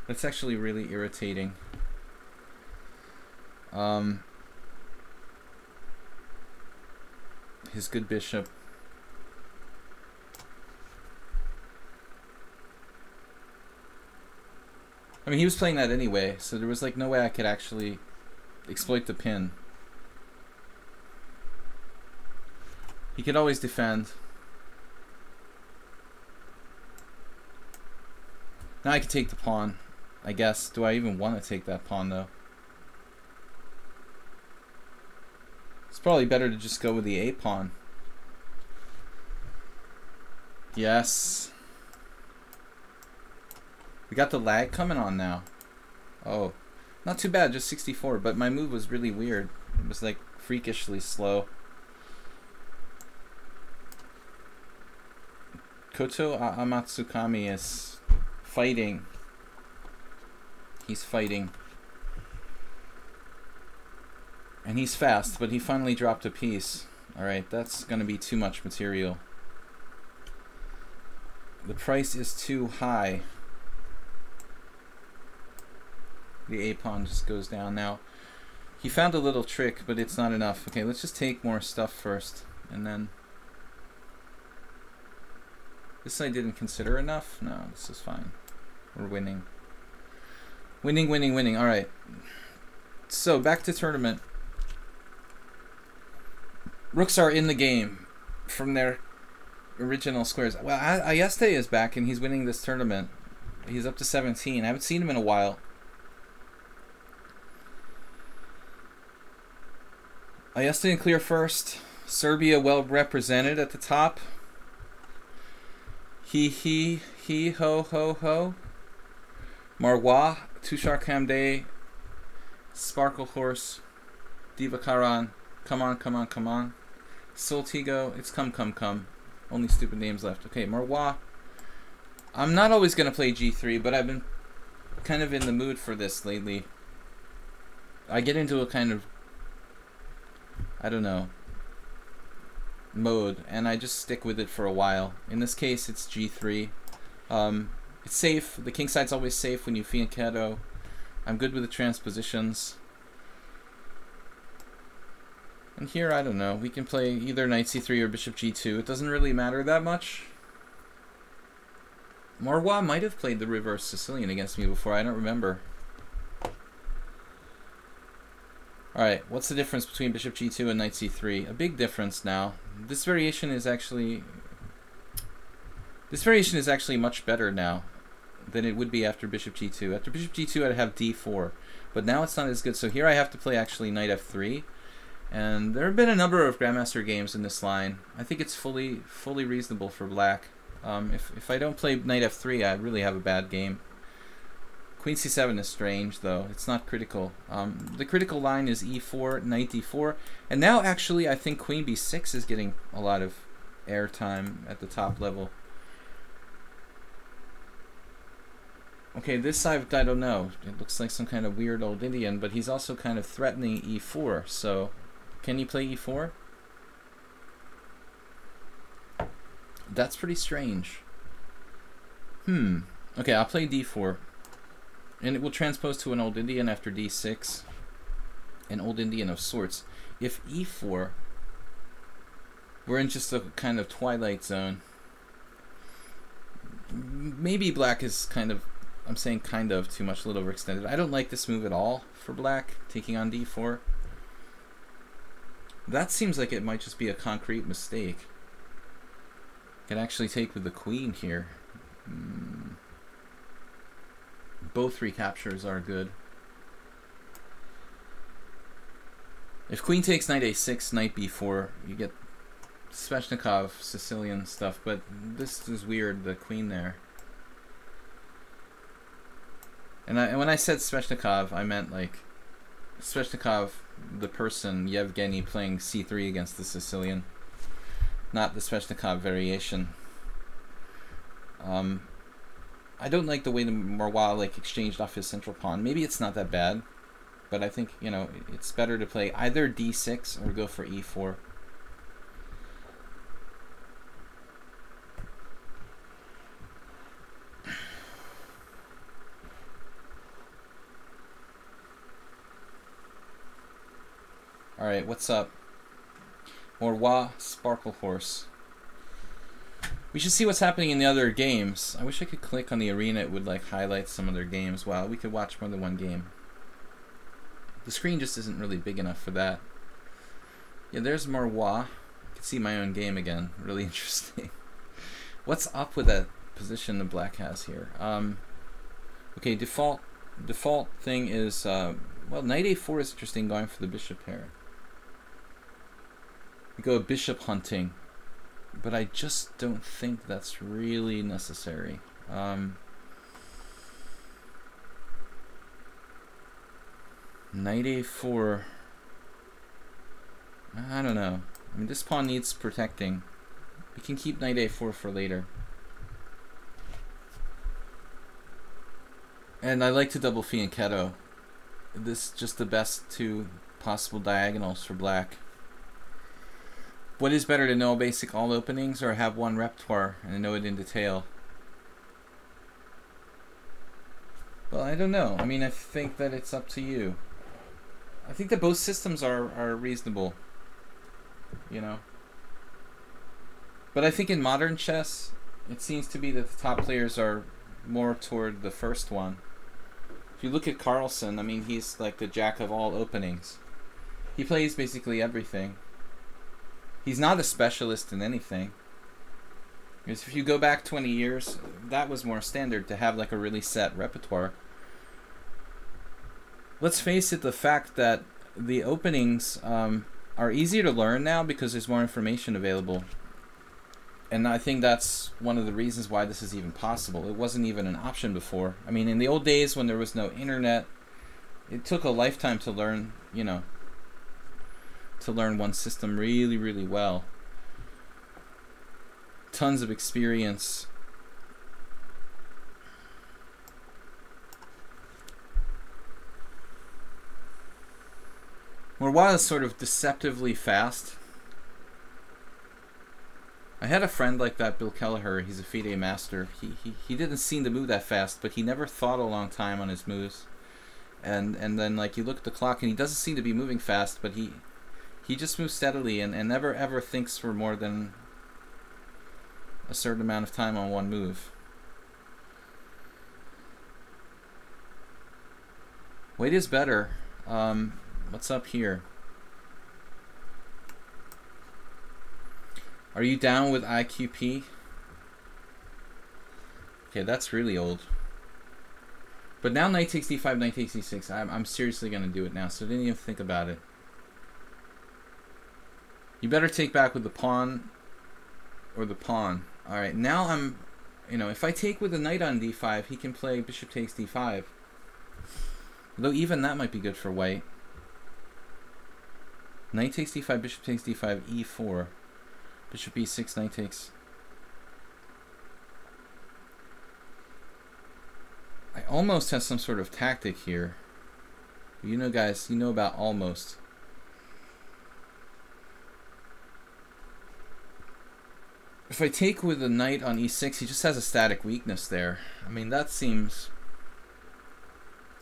That's actually really irritating. His good bishop. I mean, he was playing that anyway, so there was like no way I could actually exploit the pin. He could always defend. Now I can take the pawn, I guess. Do I even want to take that pawn though? It's probably better to just go with the A pawn. Yes. We got the lag coming on now. Oh, not too bad, just 64, but my move was really weird. It was like freakishly slow. Koto Amatsukami is fighting. He's fighting. And he's fast, but he finally dropped a piece. Alright, that's going to be too much material. The price is too high. The A pawn just goes down now. He found a little trick, but it's not enough. Okay, let's just take more stuff first, and then... This I didn't consider enough? No, this is fine. We're winning. Winning, winning, winning. Alright. So, back to tournament. Rooks are in the game from their original squares. Well, Ayeste is back and he's winning this tournament. He's up to 17. I haven't seen him in a while. Ayeste in clear first. Serbia well represented at the top. He, ho, ho, ho. Marwa, Tushar Kamde, Sparkle Horse, Divakaran, come on, come on, come on. Soltigo, it's come, come, come. Only stupid names left. Okay, Marwa. I'm not always going to play G3, but I've been kind of in the mood for this lately. I get into a kind of, I don't know, mode, and I just stick with it for a while. In this case, it's G3. It's safe. The king side's always safe when you fianchetto. I'm good with the transpositions. And here, I don't know. We can play either knight c3 or bishop g2. It doesn't really matter that much. Marwa might have played the reverse Sicilian against me before. I don't remember. Alright, what's the difference between bishop g2 and knight c3? A big difference now. This variation is actually much better now. than it would be after bishop g2. After bishop g2, I'd have d4, but now it's not as good. So here I have to play actually knight f3, and there have been a number of Grandmaster games in this line. I think it's fully reasonable for black. If I don't play knight f3, I really have a bad game. Queen c7 is strange, though. It's not critical. The critical line is e4, knight d4, and now actually I think queen b6 is getting a lot of airtime at the top level. Okay, this side, I don't know. It looks like some kind of weird old Indian, but he's also kind of threatening e4, so can he play e4? That's pretty strange. Okay, I'll play d4. And it will transpose to an old Indian after d6. An old Indian of sorts. If e4, we're in just a kind of twilight zone. Maybe black is kind of, I'm saying kind of too much, a little overextended. I don't like this move at all for black, taking on d4. That seems like it might just be a concrete mistake. Can actually take with the queen here. Both recaptures are good. If queen takes knight a6, knight b4, you get Sveshnikov, Sicilian stuff, but this is weird, the queen there. And when I said Sveshnikov, I meant like Sveshnikov, the person, Yevgeny, playing c3 against the Sicilian, not the Sveshnikov variation. I don't like the way the Marois like exchanged off his central pawn. Maybe it's not that bad, but I think, you know, it's better to play either d6 or go for e4. All right, what's up? Marois, Sparkle Horse. We should see what's happening in the other games. I wish I could click on the arena. It would like highlight some other games. Wow, we could watch more than one game. The screen just isn't really big enough for that. Yeah, there's Marois. I can see my own game again. Really interesting. What's up with that position the black has here? Okay, default thing is well, knight a4 is interesting, going for the bishop pair. We go bishop hunting. But I just don't think that's really necessary. Knight a4. I don't know. I mean, this pawn needs protecting. We can keep knight a4 for later. And I like to double fianchetto. This is just the best two possible diagonals for black. What is better, to know basic all openings or have one repertoire and know it in detail? Well, I don't know. I mean, I think that it's up to you. I think that both systems are reasonable, you know. But I think in modern chess, it seems to be that the top players are more toward the first one. If you look at Carlsen, I mean, he's like the jack of all openings. He plays basically everything. He's not a specialist in anything. Because if you go back 20 years, that was more standard, to have like a really set repertoire. Let's face it, the fact that the openings are easier to learn now because there's more information available. And I think that's one of the reasons why this is even possible. It wasn't even an option before. I mean, in the old days when there was no internet, it took a lifetime to learn, you know, to learn one system really, really well. Tons of experience. Marois is sort of deceptively fast. I had a friend like that, Bill Kelleher. He's a FIDE master. He didn't seem to move that fast, but he never thought a long time on his moves. And then like you look at the clock and he doesn't seem to be moving fast, but he just moves steadily and never ever thinks for more than a certain amount of time on one move. White is better. What's up here? Are you down with IQP? Okay, that's really old. But now knight takes d5, knight takes d6. I'm seriously going to do it now, so I didn't even think about it. You better take back with the pawn or the pawn. Alright, now I'm... You know, if I take with the knight on d5, he can play bishop takes d5. Though even that might be good for white. Knight takes d5, bishop takes d5, e4. Bishop e6, knight takes... I almost have some sort of tactic here. You know, guys, you know about almost. If I take with the knight on e6, he just has a static weakness there. I mean, that seems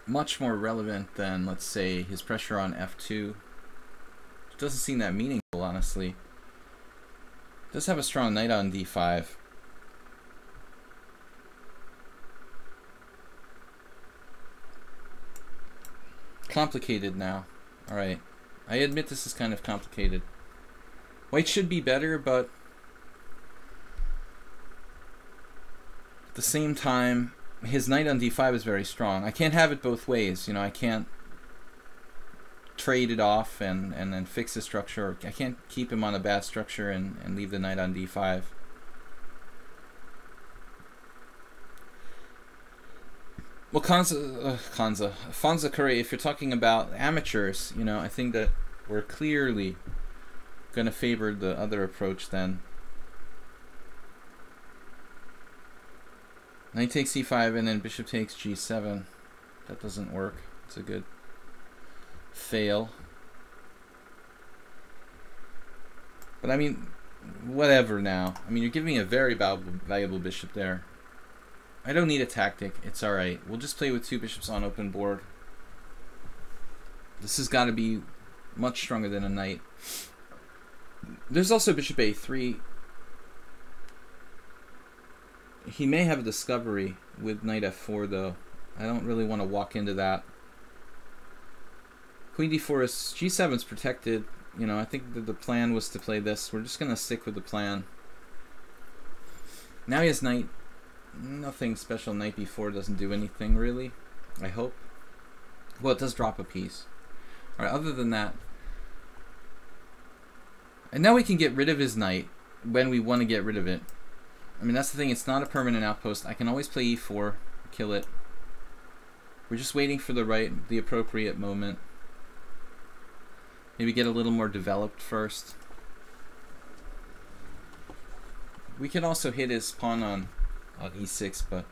much more relevant than, let's say, his pressure on f2. It doesn't seem that meaningful, honestly. It does have a strong knight on d5. Complicated now. Alright. I admit this is kind of complicated. White should be better, but at the same time, his knight on d5 is very strong. I can't have it both ways. You know, I can't trade it off and then fix the structure. I can't keep him on a bad structure and leave the knight on d5. Well, Fonza Curry, if you're talking about amateurs, you know, I think that we're clearly going to favor the other approach then. Knight takes e5 and then bishop takes g7. That doesn't work. It's a good fail. But I mean, whatever now. I mean, you're giving me a very valuable bishop there. I don't need a tactic. It's alright. We'll just play with two bishops on open board. This has got to be much stronger than a knight. There's also bishop a3. He may have a discovery with knight f4, though. I don't really want to walk into that. Queen d4 is... g7's protected. You know, I think that the plan was to play this. We're just going to stick with the plan. Now he has knight... Nothing special. Knight b4 doesn't do anything, really. I hope. Well, it does drop a piece. Alright, other than that... And now we can get rid of his knight when we want to get rid of it. I mean, that's the thing. It's not a permanent outpost. I can always play e4, kill it. We're just waiting for the appropriate moment. Maybe get a little more developed first. We can also hit his pawn on e6, but...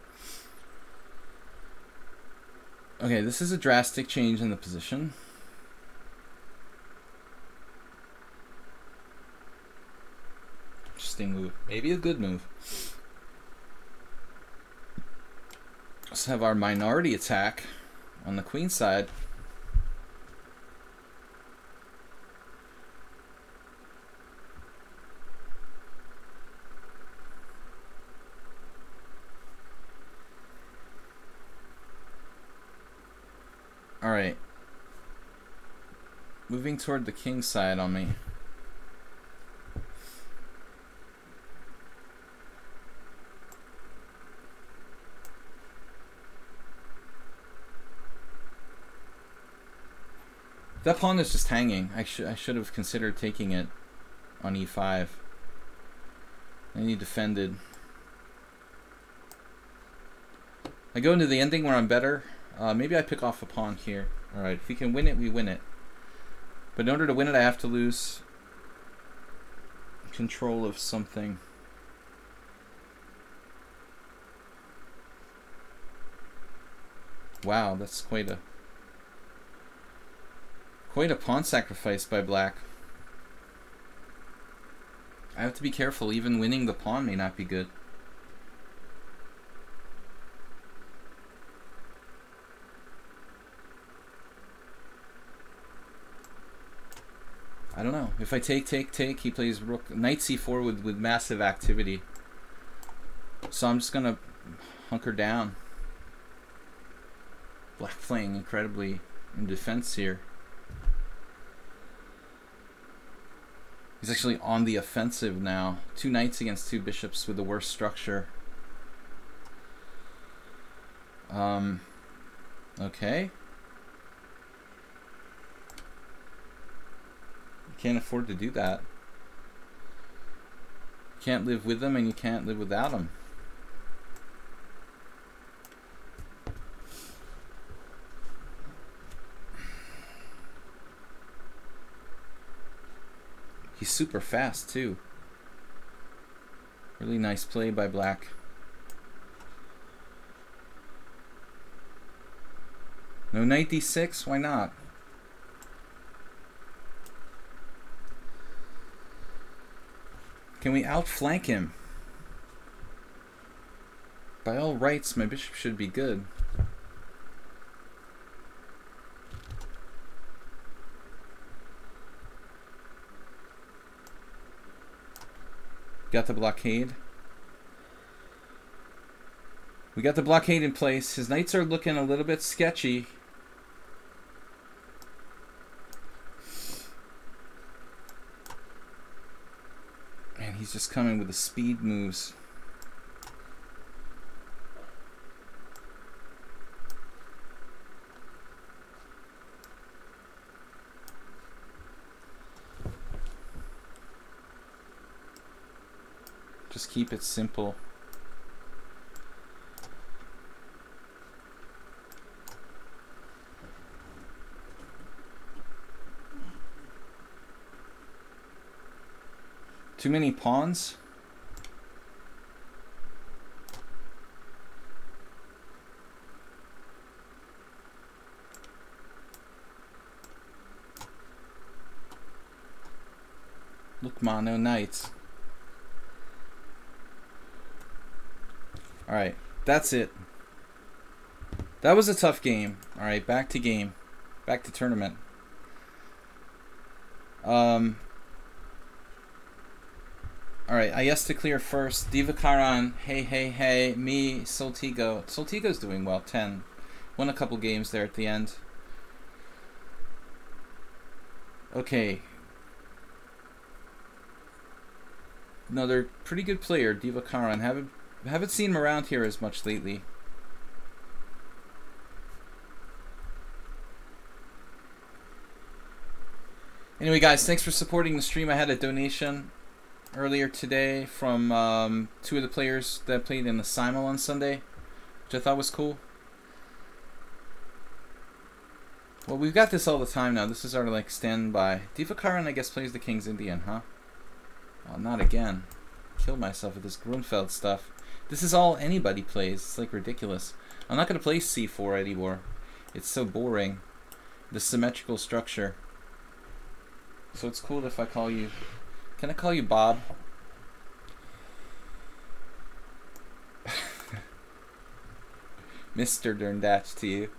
Okay, this is a drastic change in the position. Interesting move. Maybe a good move. Let's have our minority attack on the queen side. Alright. Moving toward the king side on me. That pawn is just hanging. I should have considered taking it on e5. And he defended. I go into the ending where I'm better. Maybe I pick off a pawn here. Alright, if we can win it, we win it. But in order to win it, I have to lose control of something. Wow, that's quite a pawn sacrifice by black. I have to be careful. Even winning the pawn may not be good. I don't know. If I take, he plays rook, knight c4 with massive activity. So I'm just gonna hunker down. Black playing incredibly in defense here. He's actually on the offensive now. 2 knights against 2 bishops with the worst structure. Okay. You can't afford to do that. You can't live with them and you can't live without them. He's super fast too. Really nice play by black. No knight d6? Why not? Can we outflank him? By all rights, my bishop should be good. Got the blockade. We got the blockade in place. His knights are looking a little bit sketchy. And he's just coming with the speed moves. Just keep it simple. Too many pawns? Look, mono knights. Alright, that's it. That was a tough game. Alright, back to game. Back to tournament. Alright, Ayes to clear first. Divakaran, hey, me, Soltigo. Soltigo's doing well, 10. Won a couple games there at the end. Okay. Another pretty good player, Divakaran. Haven't seen him around here as much lately. Anyway, guys, thanks for supporting the stream. I had a donation earlier today from 2 of the players that played in the Simul on Sunday, which I thought was cool. Well, we've got this all the time now. This is our like standby. Divakaran, I guess, plays the King's Indian, huh? Oh, not again. Killed myself with this Grunfeld stuff. This is all anybody plays. It's like ridiculous. I'm not going to play c4 anymore. It's so boring. The symmetrical structure. So it's cool if I call you... Can I call you Bob? Mr. Derndatch to you.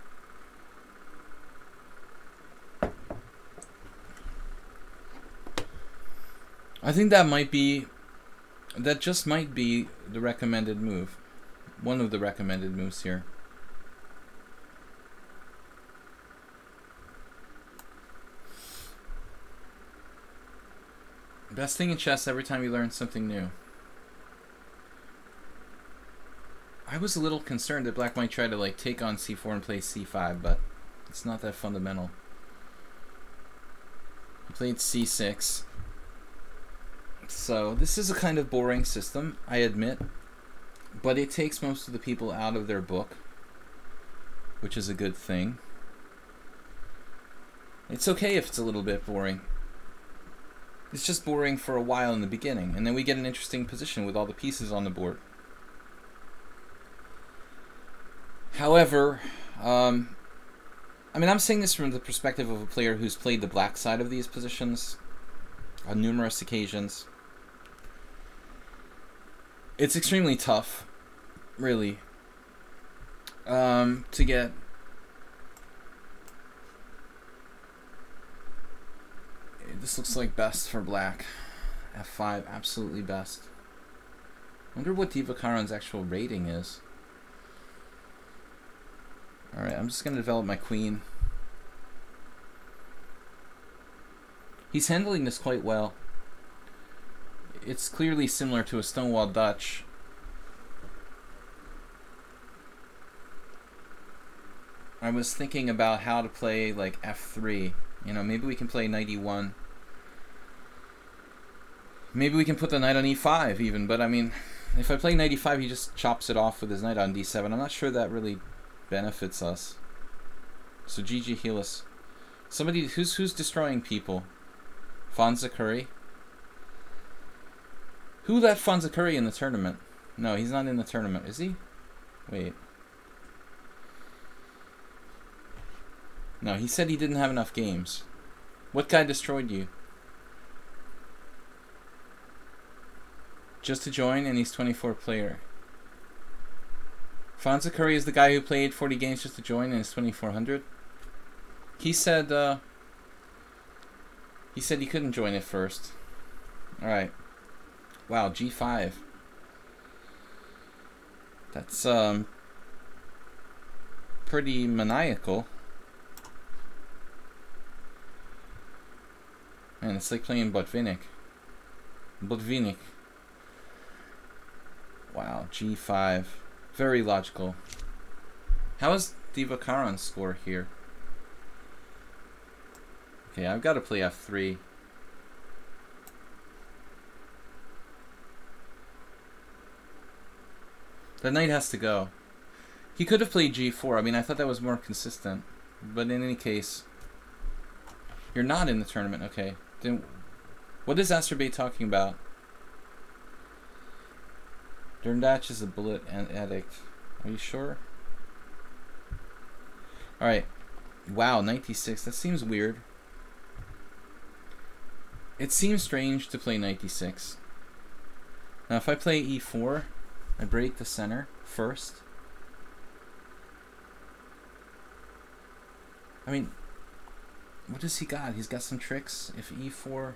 I think that might be... That just might be the recommended move. One of the recommended moves here. Best thing in chess, every time you learn something new. I was a little concerned that black might try to like take on c4 and play c5, but it's not that fundamental. He played c6. So this is a kind of boring system, I admit, but it takes most of the people out of their book, which is a good thing. It's okay if it's a little bit boring. It's just boring for a while in the beginning, and then we get an interesting position with all the pieces on the board. However, I mean, I'm saying this from the perspective of a player who's played the black side of these positions on numerous occasions. It's extremely tough, really, to get... This looks like best for black. F5, absolutely best. I wonder what Divakaran's actual rating is. Alright, I'm just going to develop my queen. He's handling this quite well. It's clearly similar to a Stonewall Dutch. I was thinking about how to play like f3. You know, maybe we can play knight e1. Maybe we can put the knight on e5 even, but I mean, if I play knight e5, he just chops it off with his knight on d7. I'm not sure that really benefits us. So GG Helis. Somebody who's destroying people? Fonza Curry? Who let Fonza Curry in the tournament? No, he's not in the tournament, is he? Wait. No, he said he didn't have enough games. What guy destroyed you? Just to join, and he's 24 player. Fonza Curry is the guy who played 40 games just to join, and is 2400. He said he couldn't join at first. All right. Wow, G5. That's pretty maniacal. Man, it's like playing Botvinnik. Botvinnik. Wow, G5. Very logical. How is Divakaran's score here? Okay, I've got to play f3. The knight has to go. He could have played g4. I mean, I thought that was more consistent. But in any case, you're not in the tournament. Okay. Then what is Asterbay talking about? Derndatch is a bullet addict. Are you sure? Alright. Wow, 96. That seems weird. It seems strange to play 96. Now if I play e4, I break the center first. I mean, what does he got? He's got some tricks. If e4...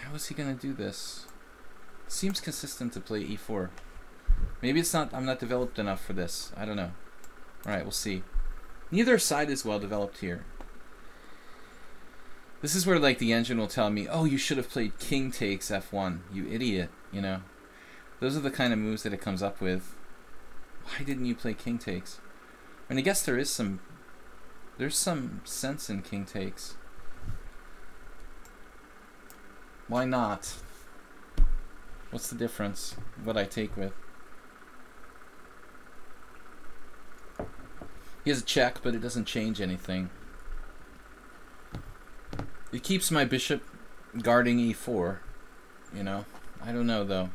How is he gonna do this? It seems consistent to play e4. Maybe it's not. I'm not developed enough for this. I don't know. All right, we'll see. Neither side is well developed here. This is where like the engine will tell me, "Oh, you should have played king takes f1, you idiot." You know, those are the kind of moves that it comes up with. Why didn't you play king takes? I mean, I guess there's some sense in king takes. Why not? What's the difference? What I take with? He has a check, but it doesn't change anything. It keeps my bishop guarding e4. You know? I don't know, though.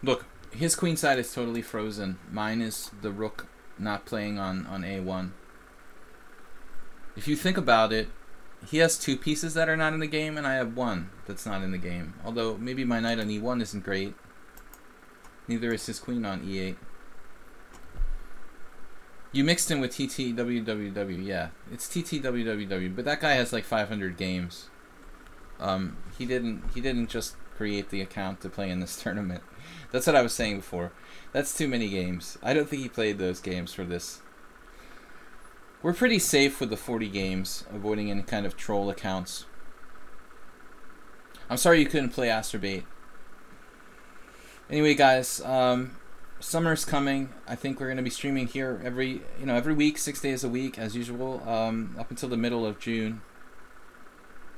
Look, his queen side is totally frozen. Mine is the rook not playing on a1. If you think about it, he has two pieces that are not in the game, and I have one that's not in the game. Although, maybe my knight on e1 isn't great. Neither is his queen on e8. You mixed him with TTWWW, yeah. It's TTWWW, but that guy has like 500 games. He didn't just create the account to play in this tournament. That's what I was saying before. That's too many games. I don't think he played those games for this. We're pretty safe with the 40 games, avoiding any kind of troll accounts. I'm sorry you couldn't play Asterbait. Anyway, guys, summer's coming. I think we're going to be streaming here every week, 6 days a week, as usual, up until the middle of June.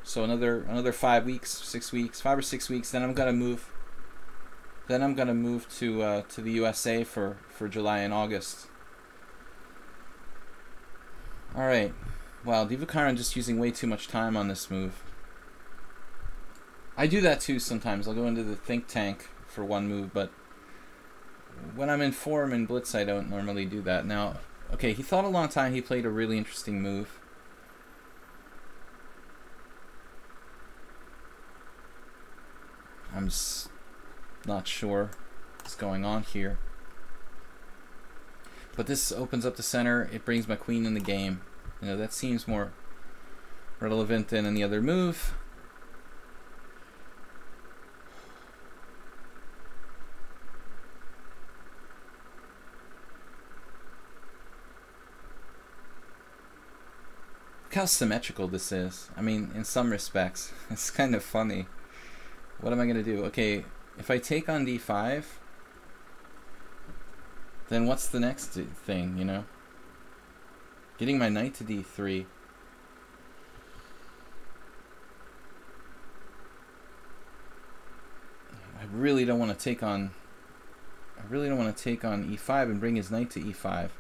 So another 5 weeks, 6 weeks, 5 or 6 weeks. Then I'm gonna move. Then I'm gonna move to the USA for July and August. All right. Wow, Divakaran just using way too much time on this move. I do that too sometimes. I'll go into the think tank for one move, but when I'm in form in Blitz, I don't normally do that. Now, okay, he thought a long time. He played a really interesting move. I'm just not sure what's going on here. But this opens up the center. It brings my queen in the game. You know, that seems more relevant than any other move. Look how symmetrical this is. I mean, in some respects, it's kind of funny. What am I going to do? Okay, if I take on d5, then what's the next thing, you know? Getting my knight to d3. I really don't want to take on e5 and bring his knight to e5.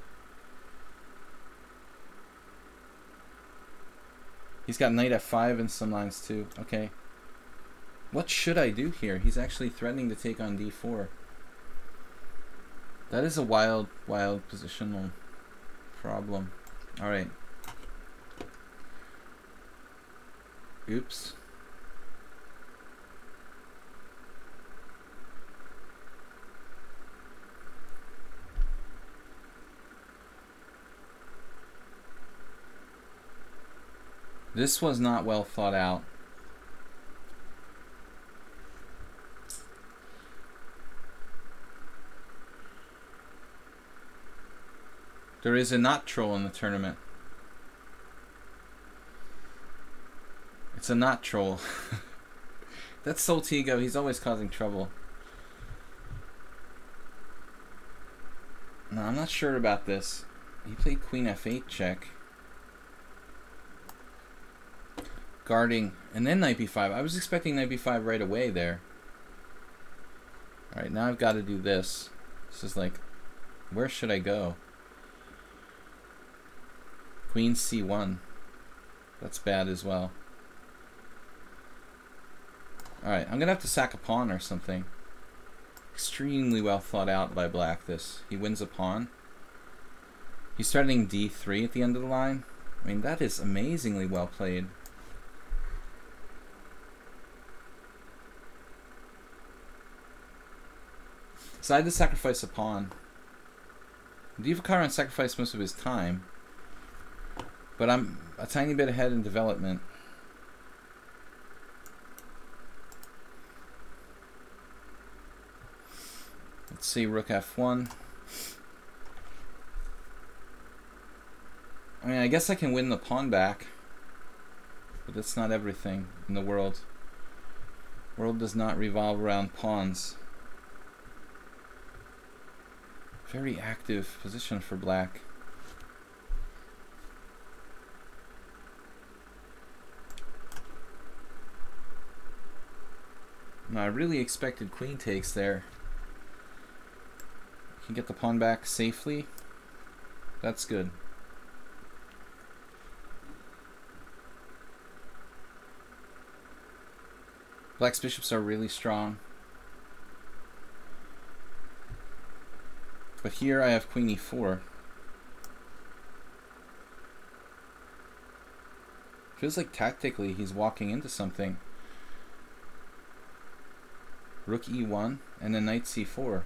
He's got knight f5 in some lines too. Okay. What should I do here? He's actually threatening to take on d4. That is a wild positional problem. Alright. Oops. This was not well thought out. There is a not troll in the tournament. It's a not troll. That's Soltigo. He's always causing trouble. No, I'm not sure about this. He played queen f8 check. Guarding, and then knight b5. I was expecting knight b5 right away there. Alright, now I've got to do this. This is like, where should I go? Queen c1. That's bad as well. Alright, I'm going to have to sack a pawn or something. Extremely well thought out by black, this. He wins a pawn. He's starting d3 at the end of the line. I mean, that is amazingly well played. So I had to sacrifice a pawn. Divakaran sacrificed most of his time, but I'm a tiny bit ahead in development. Let's see, rook f1. I mean, I guess I can win the pawn back, but that's not everything in the world. The world does not revolve around pawns. Very active position for black. Now, I really expected queen takes there. Can get the pawn back safely. That's good. Black's bishops are really strong. But here I have queen e4. Feels like tactically he's walking into something. Rook e1 and then knight c4.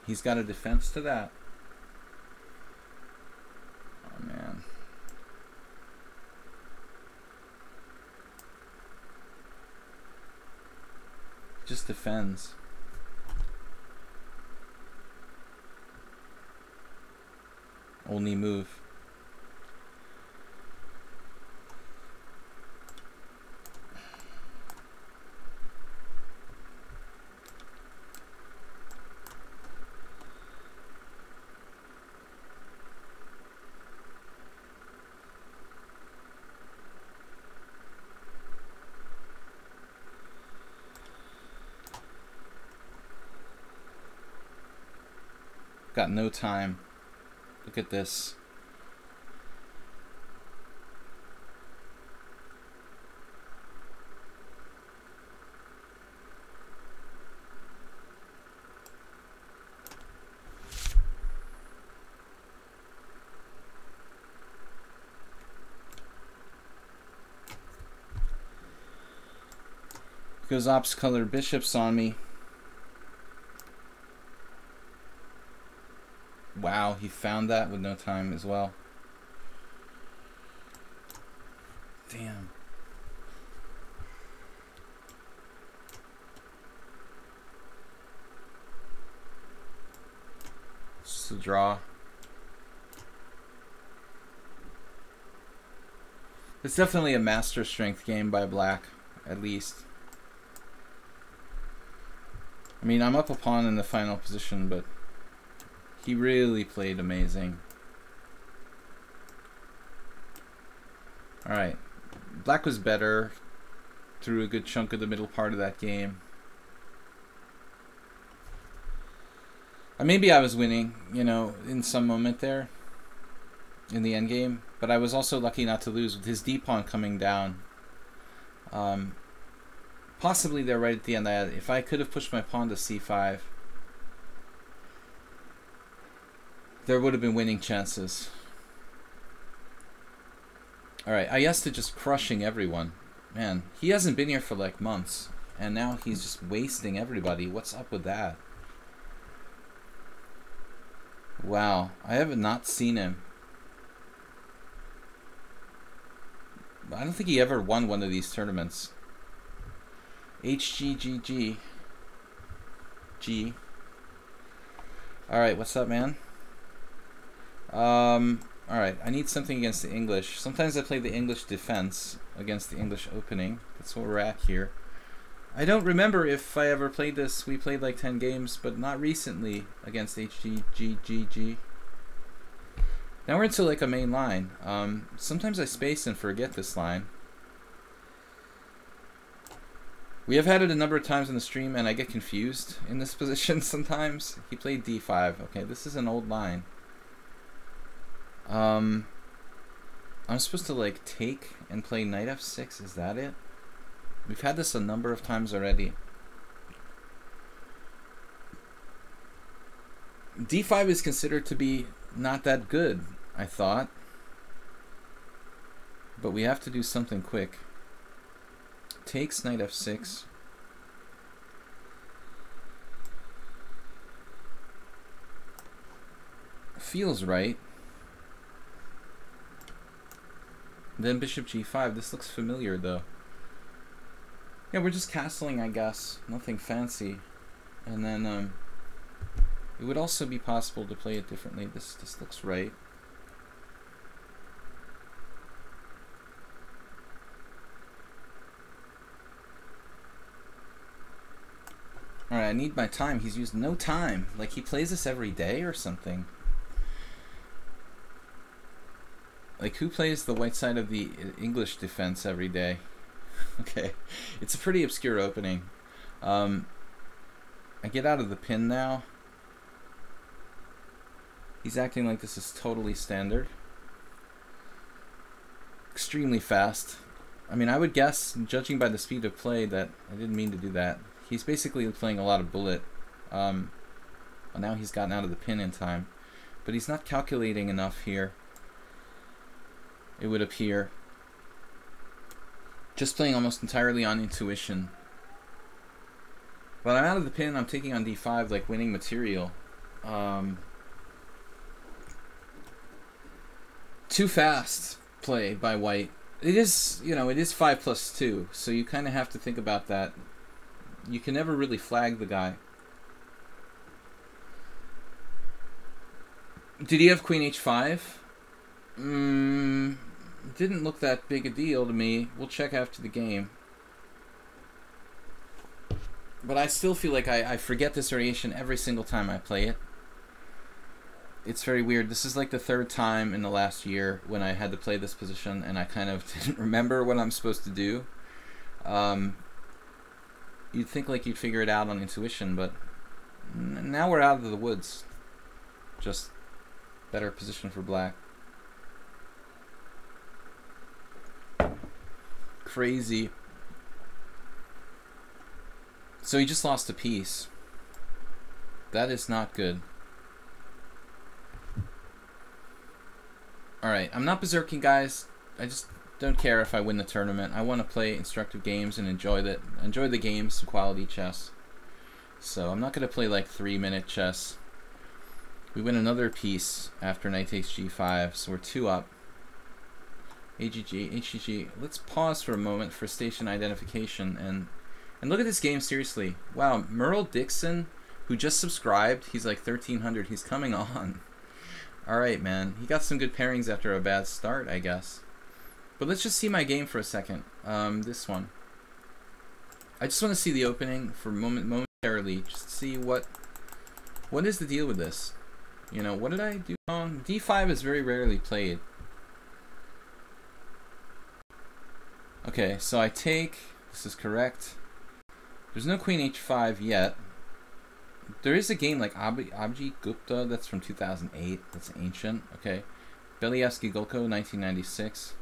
He's got a defense to that. Oh man. Just defends. Only move. Got no time. Look at this. Goes ops color bishops on me. Wow, he found that with no time as well. Damn. It's just a draw. It's definitely a master strength game by black, at least. I mean, I'm up a pawn in the final position, but he really played amazing. Alright. Black was better through a good chunk of the middle part of that game. Maybe I was winning, you know, in some moment there in the end game, but I was also lucky not to lose with his d-pawn coming down. Possibly there right at the end. If I could have pushed my pawn to c5, there would have been winning chances. Alright, Ayesta just crushing everyone. Man, he hasn't been here for like months, and now he's just wasting everybody. What's up with that? Wow, I have not seen him. I don't think he ever won one of these tournaments. HGGG. G. Alright, what's up, man? Alright, I need something against the English. Sometimes I play the English defense against the English opening. That's what we're at here. I don't remember if I ever played this. We played like 10 games, but not recently against HGGGG. Now we're into like a main line. Sometimes I space and forget this line. We have had it a number of times in the stream, and I get confused in this position sometimes. He played d5. Okay, this is an old line. I'm supposed to like take and play knight f6. Is that it? We've had this a number of times already. d5 is considered to be not that good, I thought. But we have to do something quick. Takes knight f6. Feels right. Then bishop g5. This looks familiar though. Yeah, we're just castling, I guess. Nothing fancy. And then it would also be possible to play it differently. This looks right. Alright, I need my time. He's used no time. Like he plays this every day or something. Like who plays the white side of the English defense every day? Okay, it's a pretty obscure opening. I get out of the pin now. He's acting like this is totally standard. Extremely fast. I mean, I would guess, judging by the speed of play, that I didn't mean to do that. He's basically playing a lot of bullet. Now he's gotten out of the pin in time. But he's not calculating enough here, it would appear. Just playing almost entirely on intuition. But I'm out of the pin, I'm taking on d5, like winning material. Too fast play by white. It is, you know, it is 5+2, so you kind of have to think about that. You can never really flag the guy. Did he have queen h5? Didn't look that big a deal to me. We'll check after the game. But I still feel like I forget this variation every single time I play it. It's very weird. This is like the third time in the last year when I had to play this position and I kind of didn't remember what I'm supposed to do. You'd think like you'd figure it out on intuition, but now we're out of the woods. Just better position for black. Crazy. So he just lost a piece. That is not good. Alright, I'm not berserking, guys. I just don't care if I win the tournament. I want to play instructive games and enjoy the games, some quality chess. So I'm not going to play like 3-minute chess. We win another piece after knight takes g5, so we're 2 up. AGG, HGG. Let's pause for a moment for station identification and look at this game seriously. Wow, Merle Dixon, who just subscribed, he's like 1,300. He's coming on. Alright, man. He got some good pairings after a bad start, I guess. But let's just see my game for a second. This one. I just want to see the opening for momentarily, just to see what is the deal with this. You know, what did I do wrong? D5 is very rarely played. Okay, so I take, this is correct. There's no Queen H5 yet. There is a game like Abhijit Gupta that's from 2008. That's ancient. Okay. Belyavsky Golko, 1996.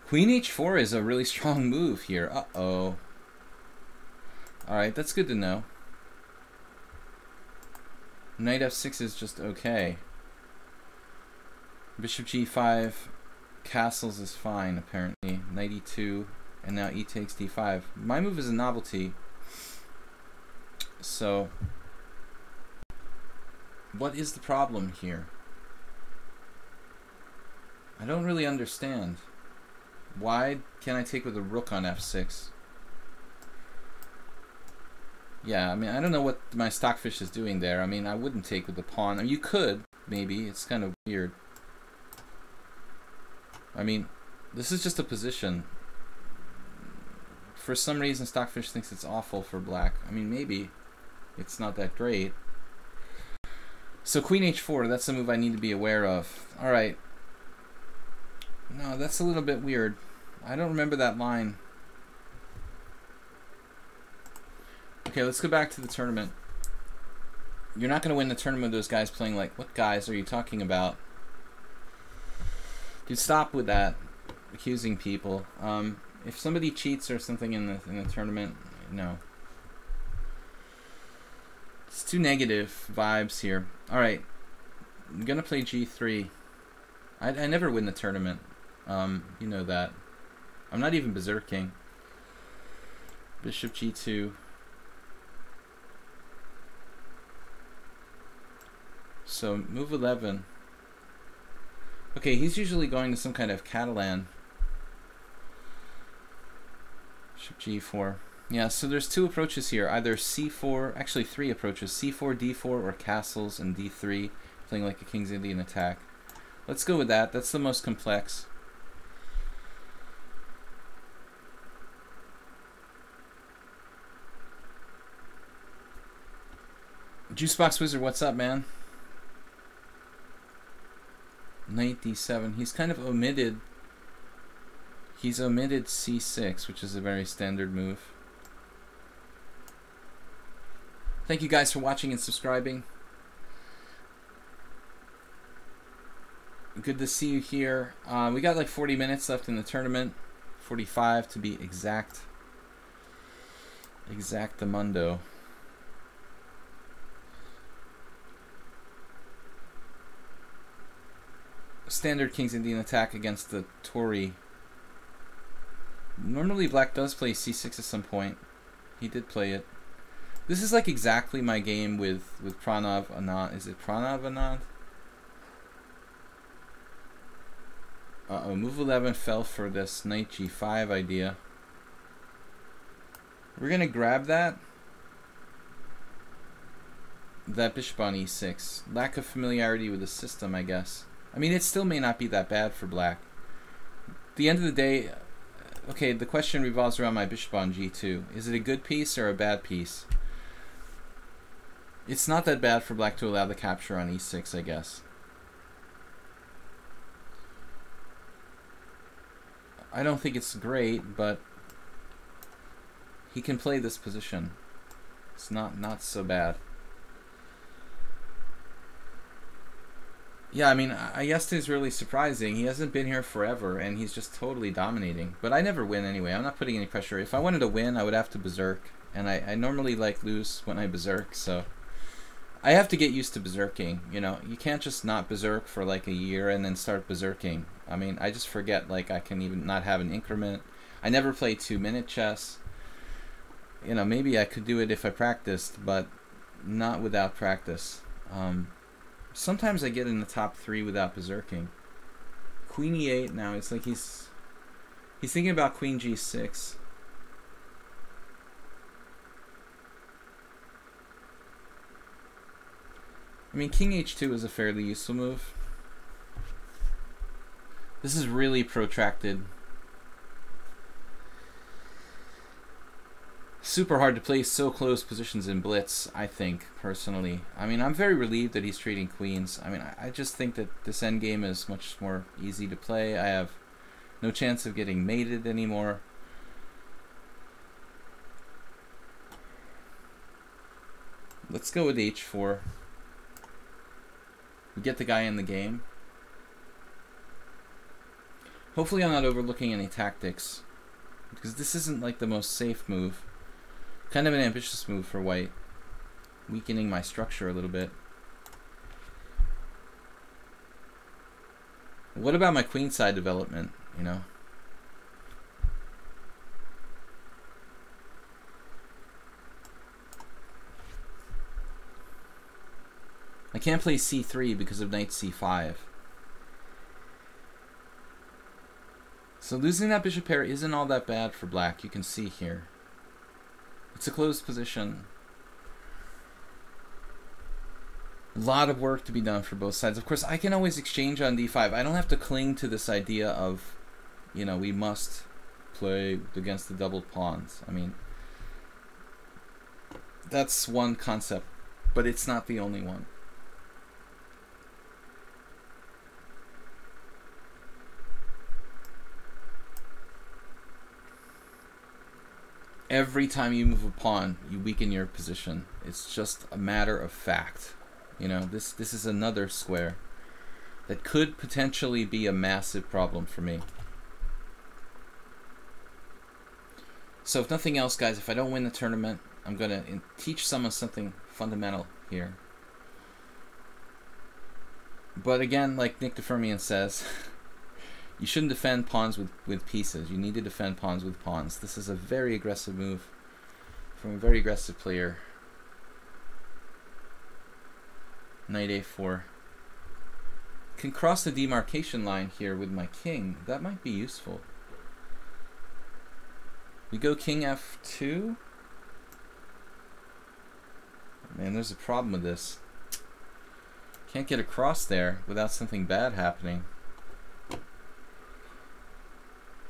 Queen H4 is a really strong move here. Uh-oh. Alright, that's good to know. Knight F6 is just okay. Bishop G5, castles is fine, apparently. Knight E2, and now E takes D5. My move is a novelty. So, what is the problem here? I don't really understand. Why can't I take with a rook on F6? Yeah, I mean, I don't know what my stockfish is doing there. I mean, I wouldn't take with the pawn. I mean, you could, maybe. It's kind of weird. I mean, this is just a position. For some reason, stockfish thinks it's awful for black. I mean, maybe it's not that great. So Queen H4, that's a move I need to be aware of. Alright. No, that's a little bit weird. I don't remember that line. Okay, let's go back to the tournament. You're not going to win the tournament with those guys playing like, what guys are you talking about? Dude, stop with that. Accusing people. If somebody cheats or something in the tournament, no. It's too negative vibes here. Alright. I'm going to play G3. I never win the tournament. You know that. I'm not even berserking. Bishop G2. So, move 11. Okay, he's usually going to some kind of Catalan. Bishop G4. Yeah, so there's two approaches here. Either C4, actually three approaches. C4, D4, or castles and D3. Playing like a King's Indian attack. Let's go with that. That's the most complex. Juicebox Wizard, what's up, man? Knight D7. He's kind of omitted. He's omitted C6, which is a very standard move. Thank you guys for watching and subscribing. Good to see you here. We got like 40 minutes left in the tournament. 45 to be exact. Exactamundo. Standard King's Indian attack against the Tory. Normally black does play C6 at some point. He did play it. This is like exactly my game with Pranav Anand. Is it Pranav Anand? Uh-oh, move 11 fell for this Knight G5 idea. We're gonna grab that. That bishop on E6. Lack of familiarity with the system, I guess. I mean, it still may not be that bad for black. At the end of the day, okay, the question revolves around my bishop on G2. Is it a good piece or a bad piece? It's not that bad for black to allow the capture on E6, I guess. I don't think it's great, but he can play this position. It's not so bad. Yeah, I mean, Ayesta is really surprising. He hasn't been here forever, and he's just totally dominating. But I never win anyway. I'm not putting any pressure. If I wanted to win, I would have to berserk. And I normally like lose when I berserk, so I have to get used to berserking. You know, you can't just not berserk for like a year and then start berserking. I mean, I just forget, like, I can even not have an increment. I never play 2-minute chess. You know, maybe I could do it if I practiced, but not without practice. Sometimes I get in the top 3 without berserking. Queen E8 now. It's like he's thinking about Queen G6. I mean, King H2 is a fairly useful move. This is really protracted. Super hard to play so close positions in blitz, I think, personally. I mean, I'm very relieved that he's trading queens. I mean, I just think that this endgame is much more easy to play. I have no chance of getting mated anymore. Let's go with h4. We get the guy in the game. Hopefully I'm not overlooking any tactics, because this isn't like the most safe move. Kind of an ambitious move for white, weakening my structure a little bit. What about my queenside development, you know? I can't play c3 because of knight c5. So losing that bishop pair isn't all that bad for black, you can see here. It's a closed position. A lot of work to be done for both sides. Of course, I can always exchange on d5. I don't have to cling to this idea of, you know, we must play against the doubled pawns. I mean, that's one concept, but it's not the only one. Every time you move a pawn, you weaken your position. It's just a matter of fact. You know, this is another square that could potentially be a massive problem for me. So if nothing else, guys, if I don't win the tournament, I'm going to teach someone something fundamental here. But again, like Nick DeFermian says, you shouldn't defend pawns with pieces. You need to defend pawns with pawns. This is a very aggressive move from a very aggressive player. Knight a4. Can cross the demarcation line here with my king. That might be useful. We go king f2. Man, there's a problem with this. Can't get across there without something bad happening.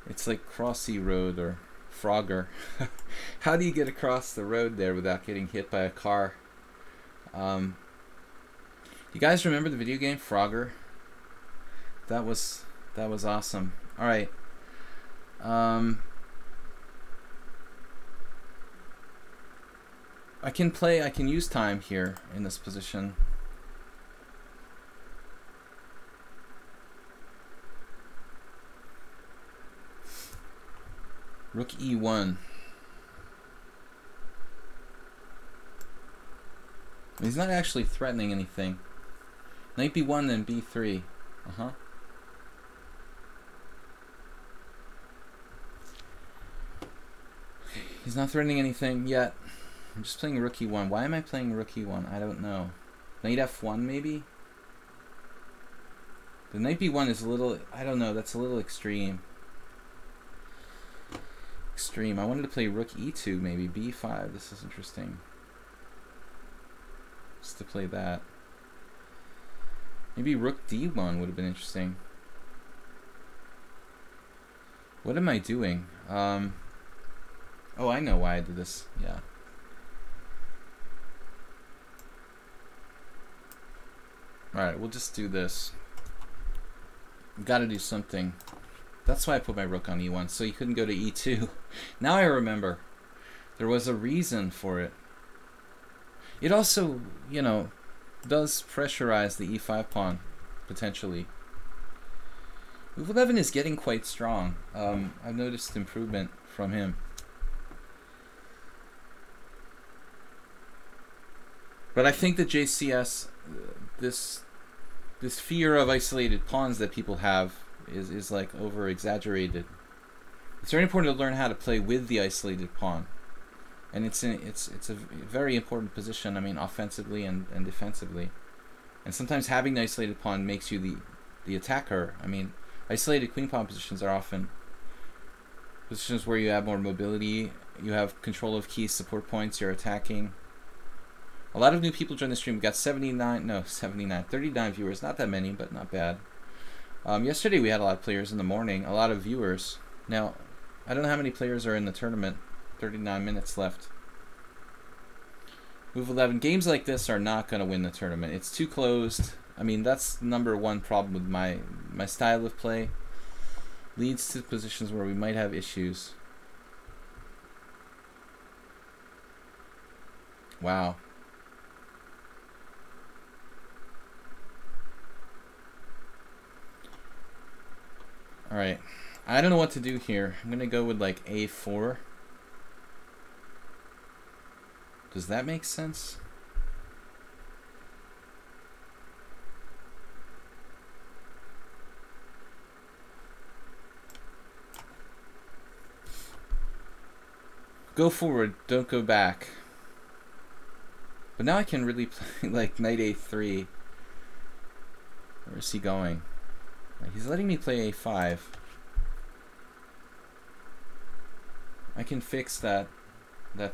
It's like Crossy Road or Frogger. How do you get across the road there without getting hit by a car? You guys remember the video game Frogger? That was awesome. All right. I can use time here in this position. Rook e1. He's not actually threatening anything. Knight b1, then b3. He's not threatening anything yet. I'm just playing rook e1. Why am I playing rook e1? I don't know. Knight f1 maybe? The knight b1 is a little, I don't know, that's a little extreme. I wanted to play rook e2 maybe, b5. This is interesting. Just to play that. Maybe rook d1 would have been interesting. What am I doing? Oh, I know why I did this. Yeah. Alright, we'll just do this. We've got to do something. That's why I put my rook on e1, so he couldn't go to e2. Now I remember. There was a reason for it. It also, you know, does pressurize the e5 pawn, potentially. Move 11 is getting quite strong. I've noticed improvement from him. But I think that JCS, this fear of isolated pawns that people have is like over exaggerated. It's very important to learn how to play with the isolated pawn, and it's a very important position. I mean, offensively and defensively, and sometimes having the isolated pawn makes you the attacker. I mean, isolated queen pawn positions are often positions where you have more mobility, you have control of key support points, you're attacking. A lot of new people join the stream. We got 39 viewers, not that many, but not bad. Yesterday we had a lot of players in the morning, a lot of viewers. Now, I don't know how many players are in the tournament. 39 minutes left. Move 11. Games like this are not going to win the tournament. It's too closed. I mean, that's number one problem with my style of play. Leads to positions where we might have issues. Wow. Alright. I don't know what to do here. I'm going to go with like A4. Does that make sense? Go forward, don't go back. But now I can really play like knight A3. Where is he going? He's letting me play A5. I can fix that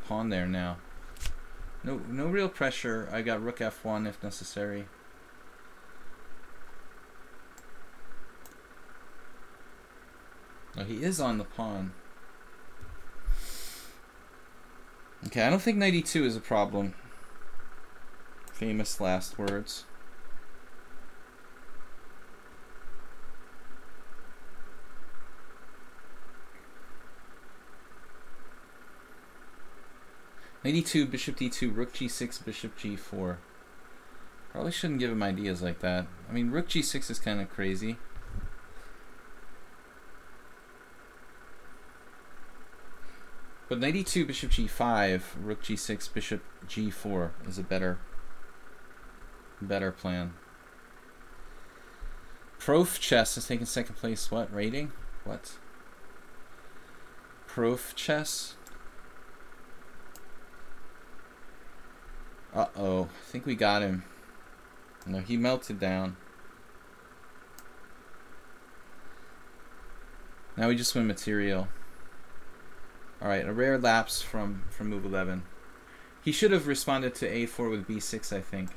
pawn there now. No real pressure. I got rook F1 if necessary. Oh, he is on the pawn. Okay, I don't think knight E2 is a problem. Famous last words. Knight E2, bishop D2, rook G6, bishop G4. Probably shouldn't give him ideas like that. I mean, rook G6 is kind of crazy. But knight E2, bishop G5, rook G6, bishop G4 is a better plan. Prof Chess has taken second place. What rating? What? Prof Chess. Uh-oh, I think we got him. No, he melted down. Now we just win material. Alright, a rare lapse from move 11. He should have responded to A4 with B6, I think.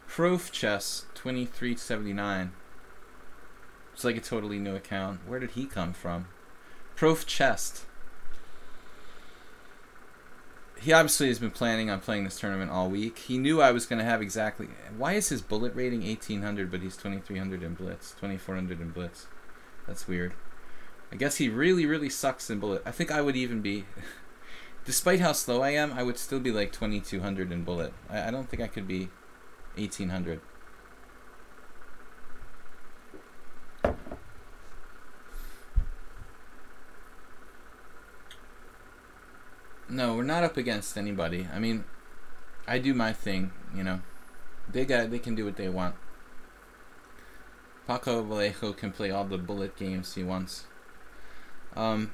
Prof Chess, 2379. It's like a totally new account. Where did he come from? Prof Chest. He obviously has been planning on playing this tournament all week. He knew I was going to have exactly... Why is his bullet rating 1800 but he's 2300 in blitz, 2400 in blitz? That's weird. I guess he really, really sucks in bullet. I think I would even be... Despite how slow I am, I would still be like 2200 in bullet. I don't think I could be 1800. No, we're not up against anybody. I mean, I do my thing, you know. They can do what they want. Paco Vallejo can play all the bullet games he wants. Alright,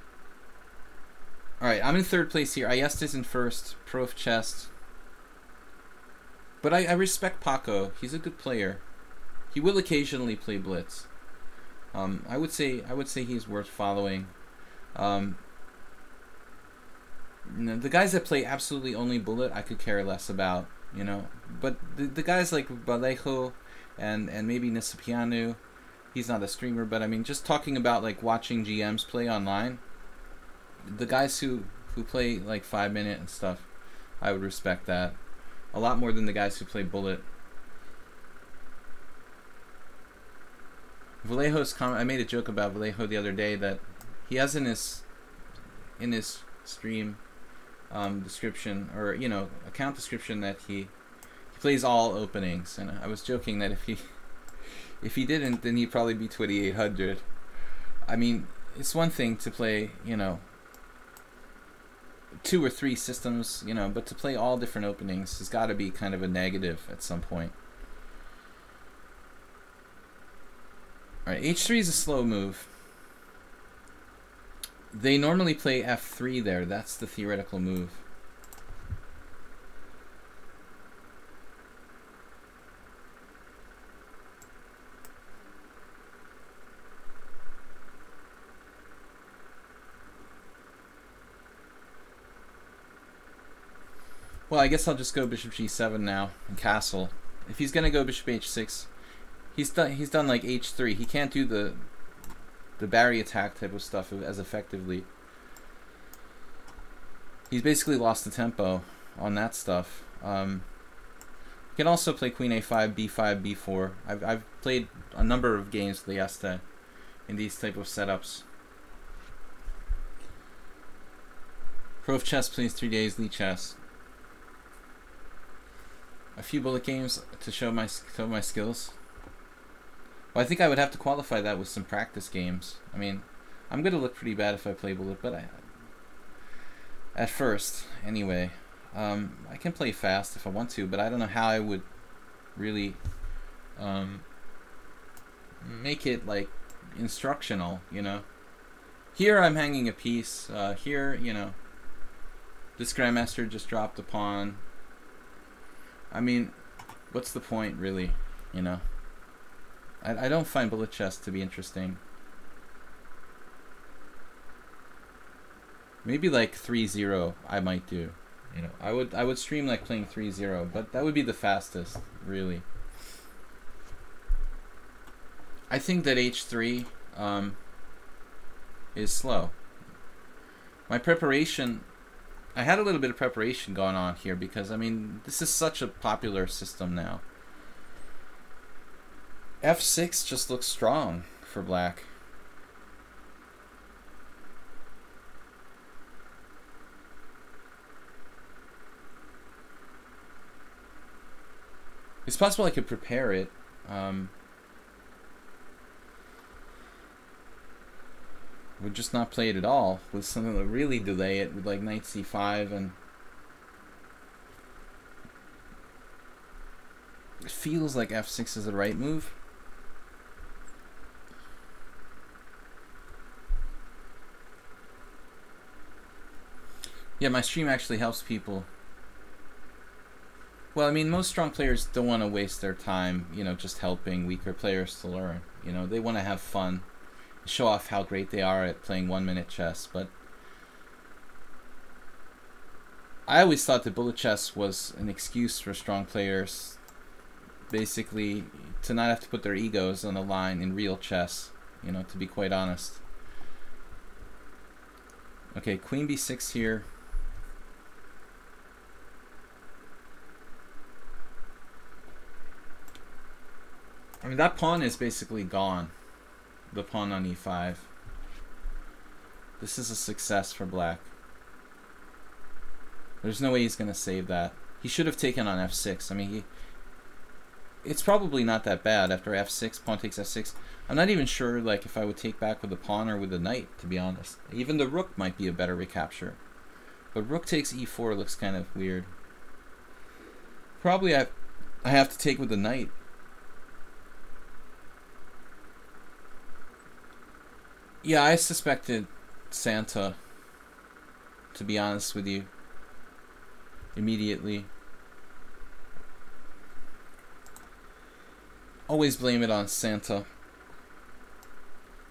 I'm in third place here. Ayesta's in first. Prof Chest. But I respect Paco. He's a good player. He will occasionally play blitz. I would say he's worth following. The guys that play absolutely only bullet, I could care less about, you know. But the guys like Vallejo and maybe Nisipianu, he's not a streamer, but I mean, just talking about like watching GMs play online, the guys who play like 5-minute and stuff, I would respect that a lot more than the guys who play bullet. Vallejo's comment, I made a joke about Vallejo the other day that he has in his stream description, or you know, account description, that he plays all openings, and I was joking that if he didn't, then he'd probably be 2800. I mean, it's one thing to play, you know, 2 or 3 systems, you know, but to play all different openings has got to be kind of a negative at some point. Alright, H3 is a slow move. They normally play F3 there. That's the theoretical move. Well, I guess I'll just go bishop G7 now and castle. If he's going to go bishop H6, He's done like H3. He can't do the Barry attack type of stuff as effectively. He's basically lost the tempo on that stuff. You can also play Queen A5, B5, B4. I've played a number of games with Este in these type of setups. Pro of Chess plays 3 days, Lee Chess. A few bullet games to show my skills. Well, I think I would have to qualify that with some practice games. I mean, I'm going to look pretty bad if I play bullet, but at first, anyway. I can play fast if I want to, but I don't know how I would really make it, like, instructional, you know. Here I'm hanging a piece. Here, you know, this Grandmaster just dropped a pawn. I mean, what's the point, really, you know? I don't find bullet chess to be interesting. Maybe like 3-0 I might do. You know, I would stream like playing 3-0, but that would be the fastest, really. I think that H3 is slow. My preparation, I had a little bit of preparation going on here because, I mean, this is such a popular system now. F6 just looks strong for black. It's possible I could prepare it. Would just not play it at all with something that really delay it with like knight c5, and it feels like f6 is the right move. Yeah, my stream actually helps people. Well, I mean, most strong players don't want to waste their time, you know, just helping weaker players to learn. You know, they want to have fun, show off how great they are at playing 1-minute chess. But I always thought that bullet chess was an excuse for strong players, basically, to not have to put their egos on the line in real chess, you know, to be quite honest. Okay, queen b6 here. I mean, that pawn is basically gone. The pawn on e5. This is a success for black. There's no way he's going to save that. He should have taken on f6. I mean, it's probably not that bad after f6, pawn takes f6. I'm not even sure like if I would take back with the pawn or with the knight, to be honest. Even the rook might be a better recapture. But rook takes e4 looks kind of weird. Probably I have to take with the knight. Yeah, I suspected Santa, to be honest with you, immediately. Always blame it on Santa.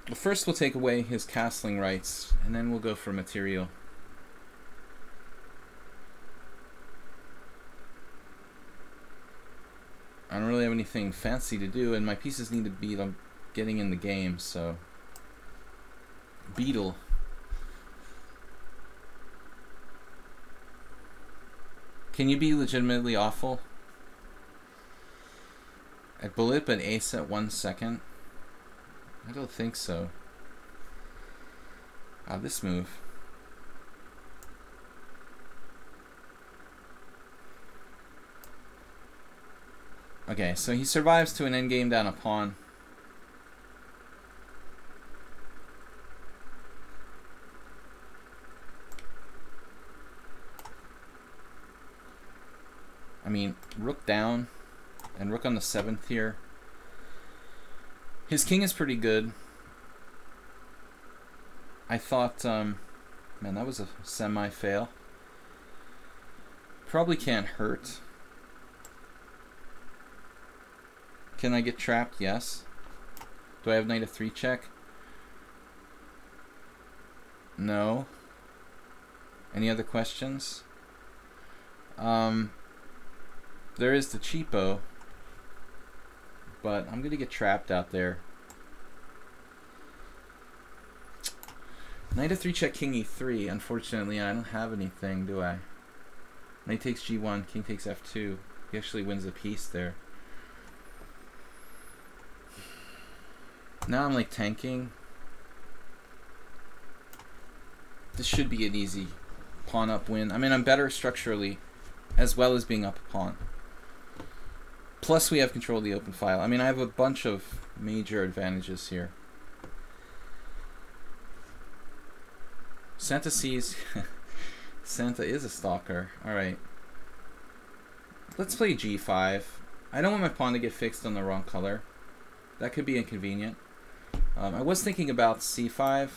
But first we'll take away his castling rights, and then we'll go for material. I don't really have anything fancy to do, and my pieces need to be getting in the game, so... Beetle. Can you be legitimately awful at bullet but ace at 1 second? I don't think so. This move. Okay, so he survives to an endgame down a pawn. I mean, rook down and rook on the 7th here. His king is pretty good. I thought, man, that was a semi-fail. Probably can't hurt. Can I get trapped? Yes. Do I have knight f3 check? No. Any other questions? There is the cheapo. but I'm going to get trapped out there. Knight f3 check, king e3. Unfortunately, I don't have anything, do I? Knight takes g1, king takes f2. He actually wins a piece there. Now I'm like tanking. This should be an easy pawn up win. I mean, I'm better structurally as well as being up a pawn. Plus we have control of the open file. I mean, I have a bunch of major advantages here. Santa sees... Santa is a stalker. Alright. Let's play g5. I don't want my pawn to get fixed on the wrong color. That could be inconvenient. I was thinking about c5.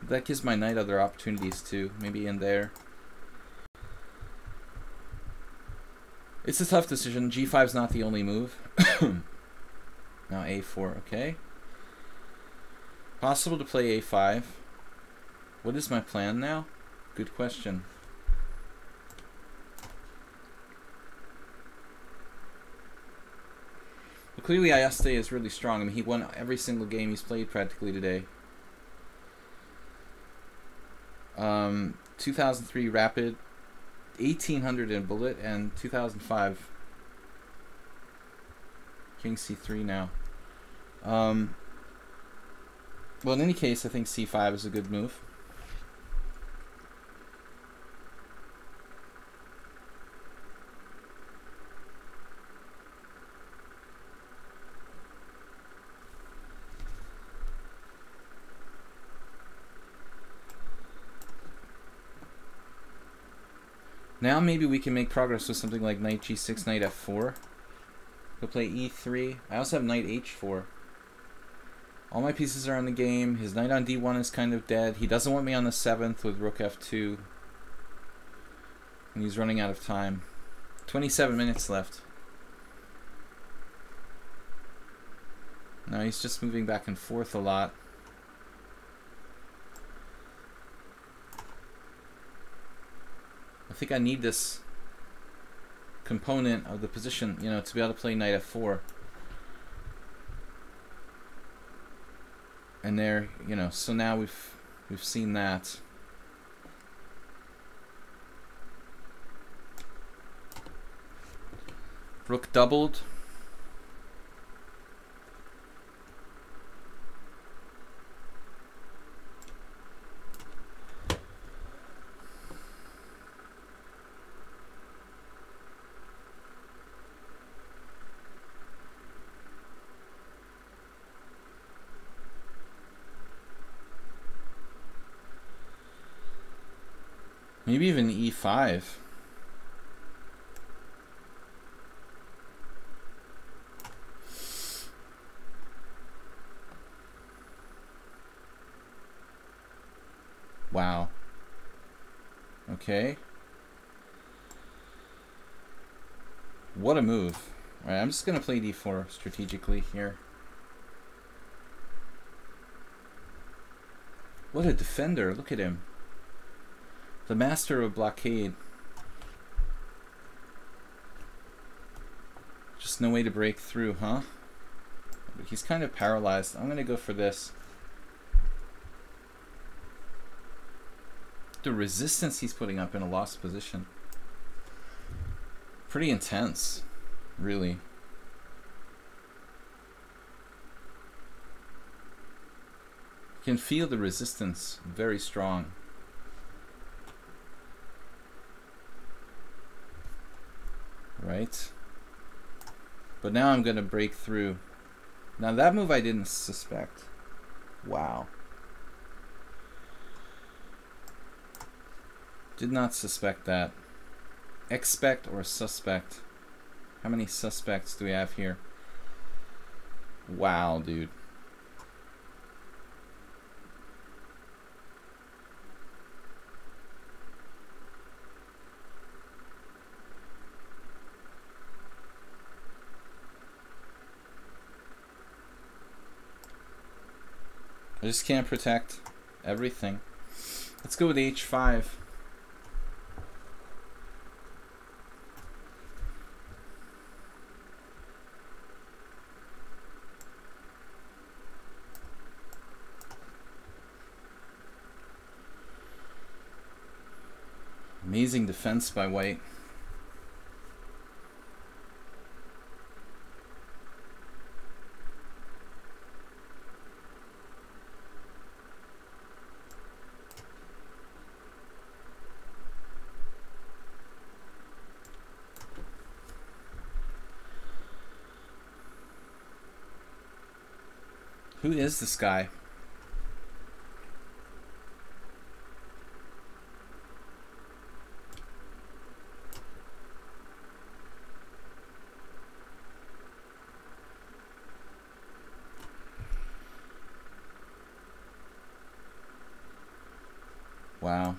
That gives my knight other opportunities too. Maybe in there. It's a tough decision. g5 is not the only move. Now a4, okay. Possible to play a5. What is my plan now? Good question. Well, clearly Ayaste is really strong. I mean, he won every single game he's played practically today. 2003 Rapid, 1800 in Bullet, and 2005 King c3 now. Well, in any case, I think c5 is a good move. Now maybe we can make progress with something like knight g6, knight f4. He'll play e3. I also have knight h4. All my pieces are on the game. His knight on d1 is kind of dead. He doesn't want me on the 7th with rook f2. And he's running out of time. 27 minutes left. Now he's just moving back and forth a lot. I think I need this component of the position, you know, to be able to play knight f4. And there, you know, so now we've seen that. Rook doubled. Maybe even e5. Wow. Okay. What a move. Alright, I'm just going to play d4 strategically here. What a defender. Look at him. The master of blockade. Just no way to break through, huh? But he's kind of paralyzed. I'm going to go for this. The resistance he's putting up in a lost position. Pretty intense, really. You can feel the resistance very strong. Right? But now I'm going to break through. Now that move I didn't suspect. Wow. Did not suspect that. Expect or suspect? How many suspects do we have here? Wow, dude. I just can't protect everything. Let's go with h5. Amazing defense by white. Who is this guy? Wow.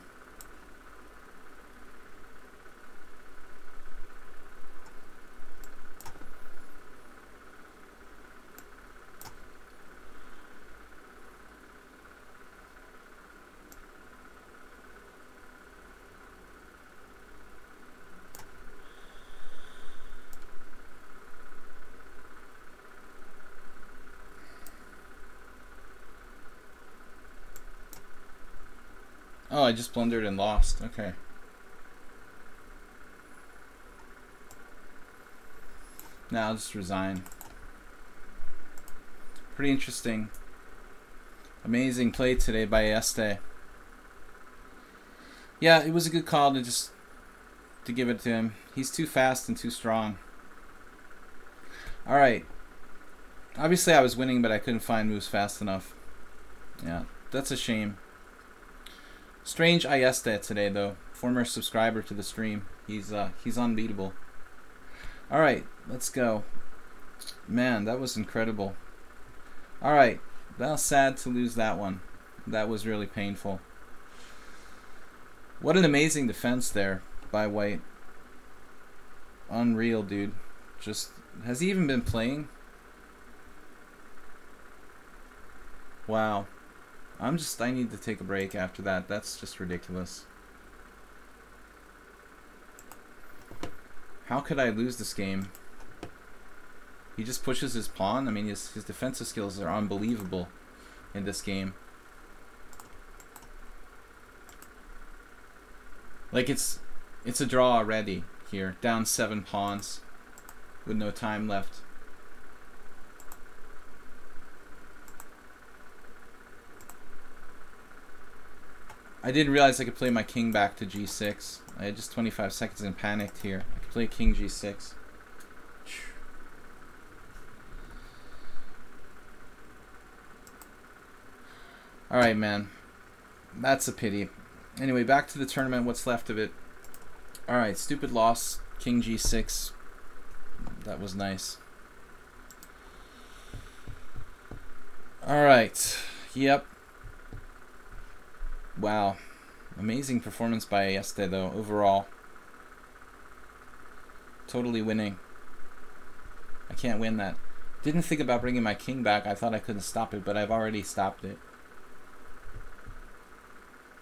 Oh, I just blundered and lost. Okay. Now I'll just resign. Pretty interesting. Amazing play today by Este. Yeah, it was a good call to give it to him. He's too fast and too strong. Alright. Obviously I was winning, but I couldn't find moves fast enough. Yeah, that's a shame. Strange Ayeste today, though. Former subscriber to the stream. He's unbeatable. All right, let's go. Man, that was incredible. All right, well, sad to lose that one. That was really painful. What an amazing defense there by white. Unreal, dude. Just, has he even been playing? Wow. I need to take a break after that. That's just ridiculous. How could I lose this game? He just pushes his pawn. I mean, his defensive skills are unbelievable in this game. Like, it's a draw already here. Down 7 pawns with no time left. I didn't realize I could play my king back to g6. I had just 25 seconds and panicked here. I could play king g6. Alright, man. That's a pity. Anyway, back to the tournament. What's left of it? Alright, stupid loss. King g6. That was nice. Alright. Yep. Wow. Amazing performance by Este, though, overall. Totally winning. I can't win that. Didn't think about bringing my king back. I thought I couldn't stop it, but I've already stopped it.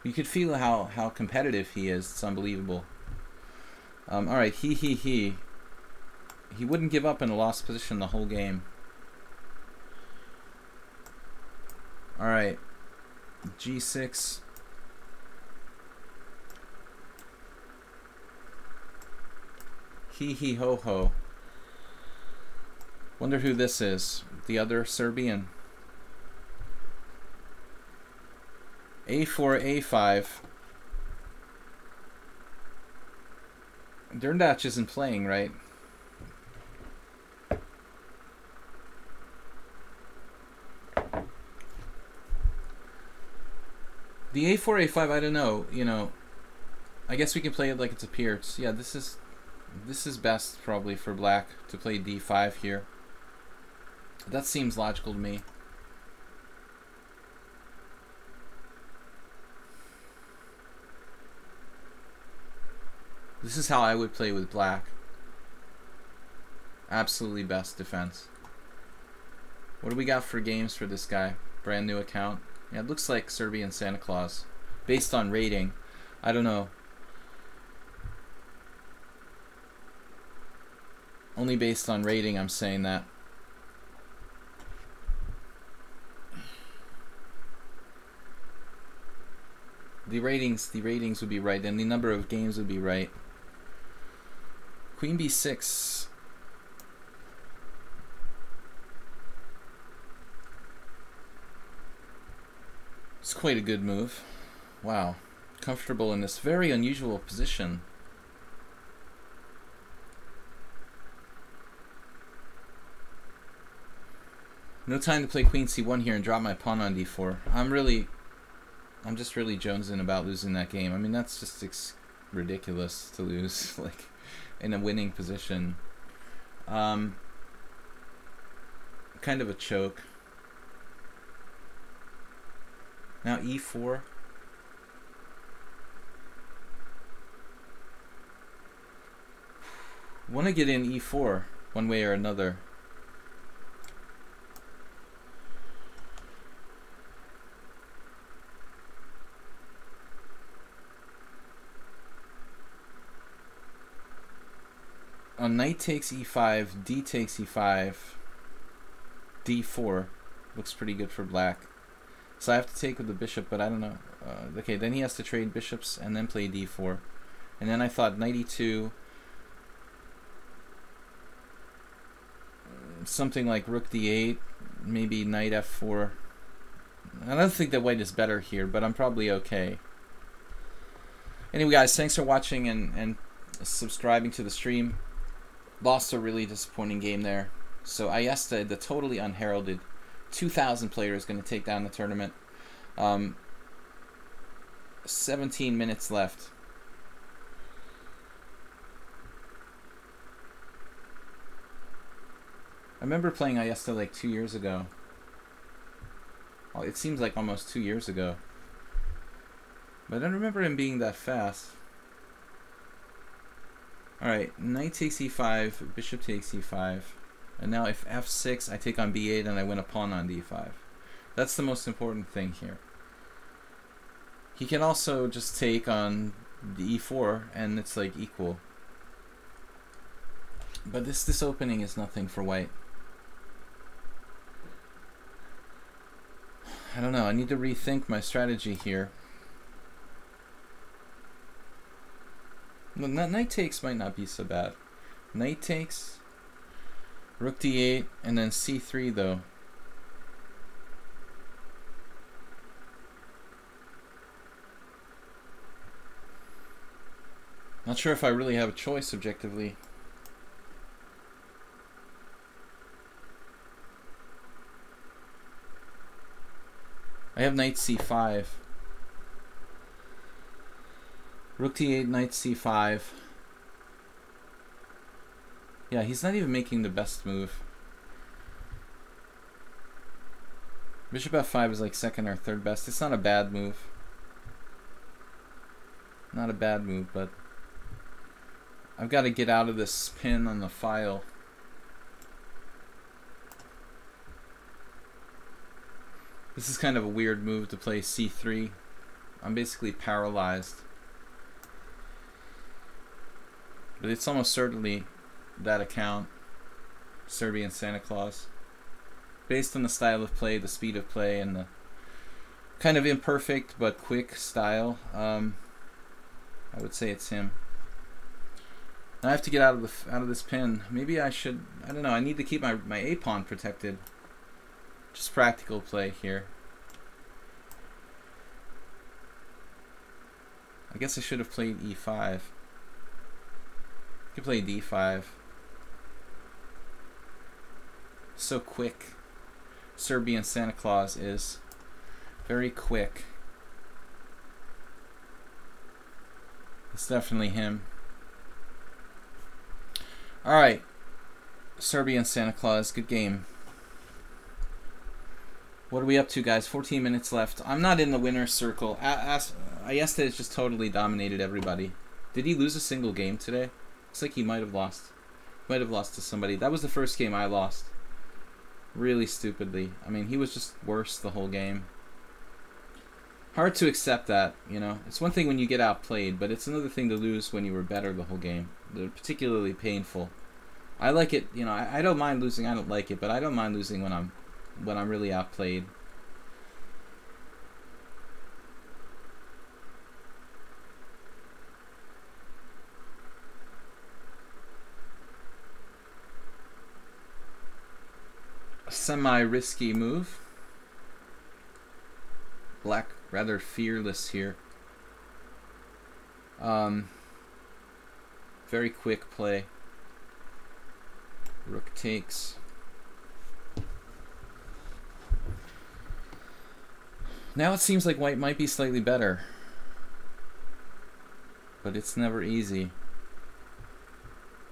You could feel how competitive he is. It's unbelievable. Alright, he wouldn't give up in a lost position the whole game. Alright. G6. He ho ho. Wonder who this is. The other Serbian. A4, A5. Derndac isn't playing, right? The A4, A5, I don't know. You know, I guess we can play it like it's a Pierce. Yeah, this is best probably for black to play D5 here. That seems logical to me. This is how I would play with black. Absolutely best defense. What do we got for games for this guy? Brand new account. Yeah, it looks like Serbian Santa Claus. Based on rating. I don't know. Only based on rating I'm saying that. The ratings would be right, and the number of games would be right. Queen b6. It's quite a good move. Wow. Comfortable in this very unusual position. No time to play queen c1 here and drop my pawn on d4. I'm just really jonesing about losing that game. I mean, that's just ridiculous to lose, like, in a winning position. Kind of a choke. Now e4. Want to get in e4 one way or another. On knight takes e5, d takes e5, d4 looks pretty good for black. So I have to take with the bishop, but I don't know. Okay, then he has to trade bishops and then play d4. And then I thought knight e2, something like rook d8, maybe knight f4. I don't think that white is better here, but I'm probably okay. Anyway, guys, thanks for watching and subscribing to the stream. Lost a really disappointing game there. So Ayesta, the totally unheralded 2,000 player, is going to take down the tournament. 17 minutes left. I remember playing Ayesta like 2 years ago. Well, it seems like almost 2 years ago. But I don't remember him being that fast. Alright, knight takes e5, bishop takes e5. And now if f6, I take on b8 and I win a pawn on d5. That's the most important thing here. He can also just take on the e4 and it's like equal. But this opening is nothing for white. I don't know, I need to rethink my strategy here. Well, knight takes might not be so bad. Knight takes, rook d8, and then c3 though. Not sure if I really have a choice objectively. I have knight c5. Rook d8, knight c5. Yeah, he's not even making the best move. Bishop f5 is like second or third best. It's not a bad move. Not a bad move, but I've got to get out of this spin on the file. This is kind of a weird move to play c3. I'm basically paralyzed. But it's almost certainly that account, Serbian Santa Claus. Based on the style of play, the speed of play, and the kind of imperfect but quick style, I would say it's him. Now I have to get out of this pin. Maybe I should, I don't know, I need to keep my a-pawn protected. Just practical play here. I guess I should have played e5. I could play d5. So quick. Serbian Santa Claus is very quick. It's definitely him. Alright. Serbian Santa Claus, good game. What are we up to, guys? 14 minutes left. I'm not in the winner's circle. Ayesta has just totally dominated everybody. Did he lose a single game today? Looks like he might have lost. Might have lost to somebody. That was the first game I lost. Really stupidly. I mean, he was just worse the whole game. Hard to accept that, you know. It's one thing when you get outplayed, but it's another thing to lose when you were better the whole game. They're particularly painful. I like it, you know, I don't mind losing. I don't like it, but I don't mind losing when I'm really outplayed. semi-risky move. Black rather fearless here. Very quick play. Rook takes. Now it seems like white might be slightly better, but it's never easy.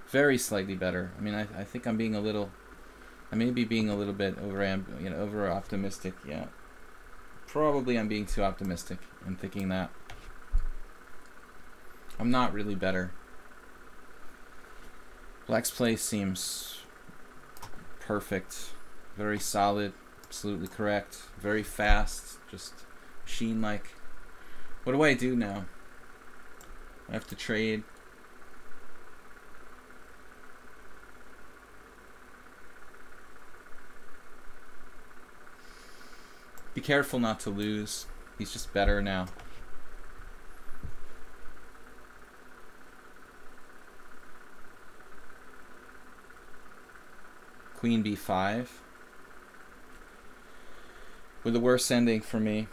Very slightly better. I mean, I think I'm being a little, I may be being a little bit over optimistic. Yeah, probably I'm being too optimistic in thinking that. I'm not really better. Black's play seems perfect, very solid, absolutely correct, very fast, just machine-like. What do I do now? I have to trade. Be careful not to lose. He's just better now. Queen b5. With a worse ending for me.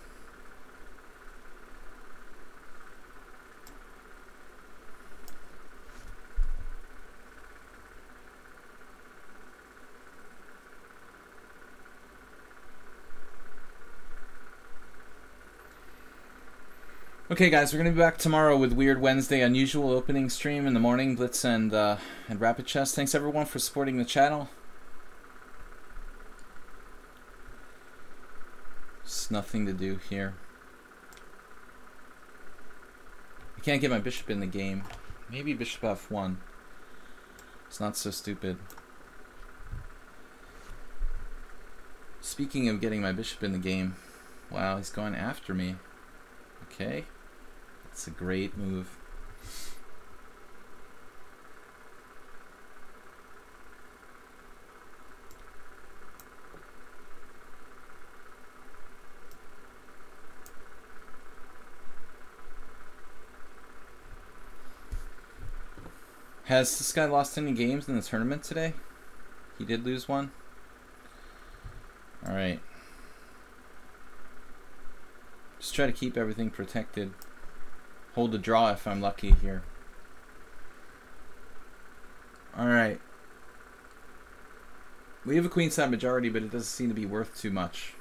Okay, guys, we're gonna be back tomorrow with Weird Wednesday, unusual opening stream in the morning, Blitz and Rapid Chess. Thanks everyone for supporting the channel. Just nothing to do here. I can't get my bishop in the game. Maybe bishop f1. It's not so stupid. Speaking of getting my bishop in the game, wow, he's going after me. Okay. It's a great move. Has this guy lost any games in the tournament today? He did lose one. All right. Just try to keep everything protected. Hold a draw if I'm lucky here. Alright. We have a queenside majority, but it doesn't seem to be worth too much.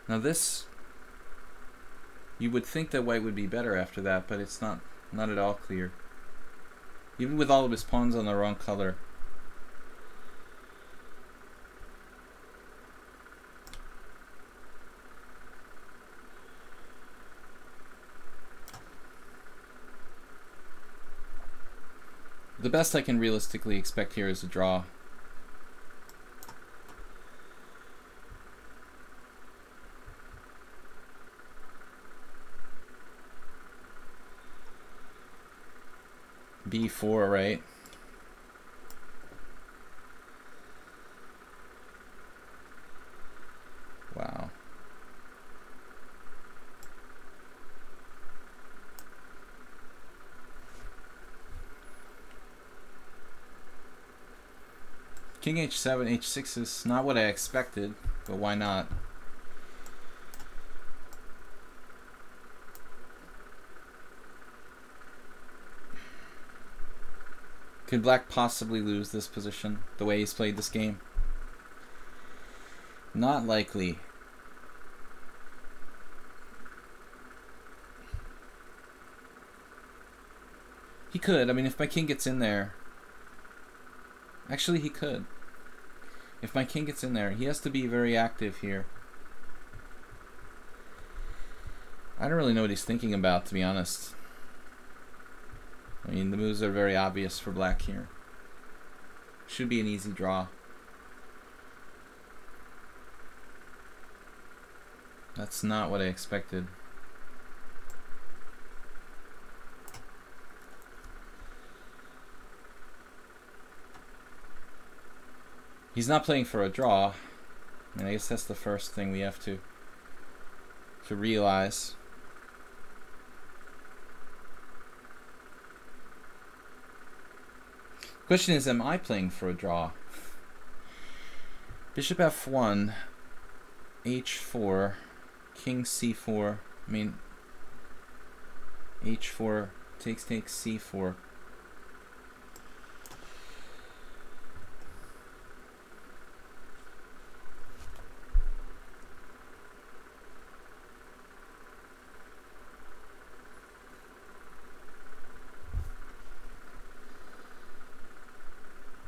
Now this, you would think that white would be better after that, but it's not at all clear. Even with all of his pawns on the wrong color. The best I can realistically expect here is a draw. B4, right? Wow. King h7, h6 is not what I expected, but why not? Could black possibly lose this position the way he's played this game? Not likely. He could. I mean, if my king gets in there... Actually, he could. If my king gets in there, he has to be very active here. I don't really know what he's thinking about, to be honest. I mean, the moves are very obvious for black here. Should be an easy draw. That's not what I expected. He's not playing for a draw. I mean, I guess that's the first thing we have to realize. Question is, am I playing for a draw? Bishop f1, h4, king c4. I mean, h4 takes c4.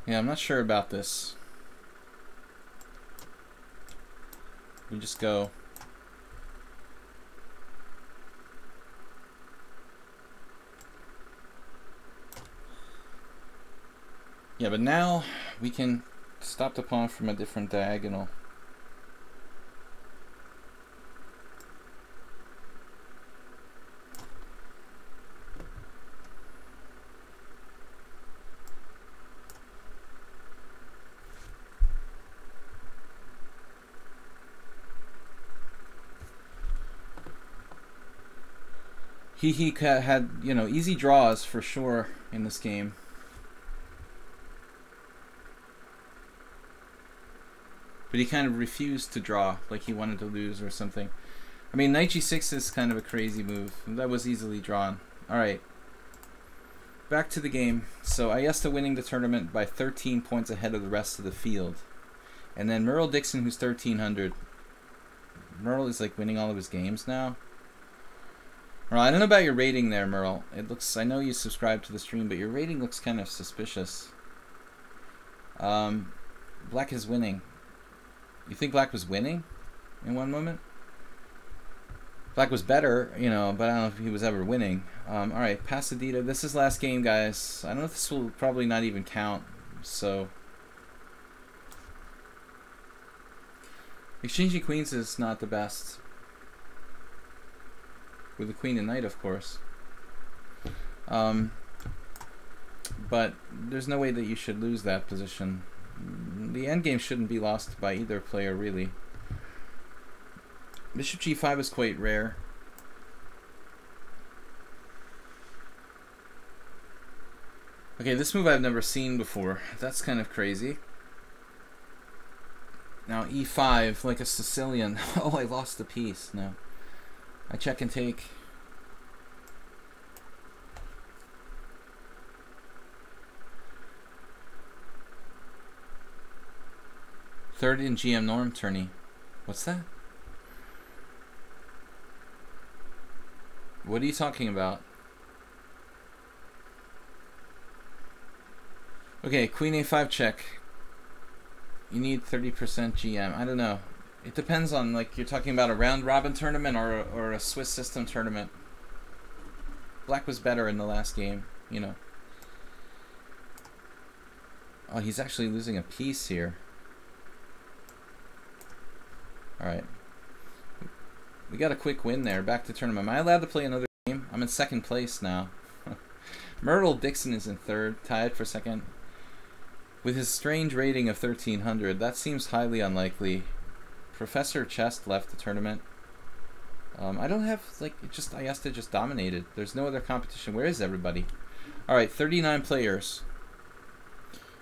Yeah, I'm not sure about this. We just go. Yeah, but now we can stop the pawn from a different diagonal. He had, you know, easy draws for sure in this game. But he kind of refused to draw, like he wanted to lose or something. I mean, knight g6 is kind of a crazy move. That was easily drawn. Alright. Back to the game. So Ayesta winning the tournament by 13 points ahead of the rest of the field. And then Merle Dixon, who's 1300. Merle is like winning all of his games now. Merle, I don't know about your rating there, Merle. It looks, I know you subscribe to the stream, but your rating looks kind of suspicious. Black is winning. You think Black was winning in one moment? Black was better, you know, but I don't know if he was ever winning. Alright, Pasadena. This is last game, guys. I don't know if this will probably not even count, so... Exchanging queens is not the best. With the queen and knight, of course. But there's no way that you should lose that position. The endgame shouldn't be lost by either player, really. Bishop g5 is quite rare. Okay, this move I've never seen before. That's kind of crazy. Now e5, like a Sicilian. Oh, I lost the piece. No. I check and take. Third in GM norm tourney. What's that? What are you talking about? Okay, queen a5 check. You need 30% GM. I don't know. It depends on, like, you're talking about a round robin tournament or a Swiss system tournament. Black was better in the last game, you know. Oh, he's actually losing a piece here. Alright. We got a quick win there. Back to tournament. Am I allowed to play another game? I'm in second place now. Myrtle Dixon is in third, tied for second. With his strange rating of 1300, that seems highly unlikely. Professor Chest left the tournament. I don't have, like, Ayesta just dominated. There's no other competition. Where is everybody? Alright, 39 players.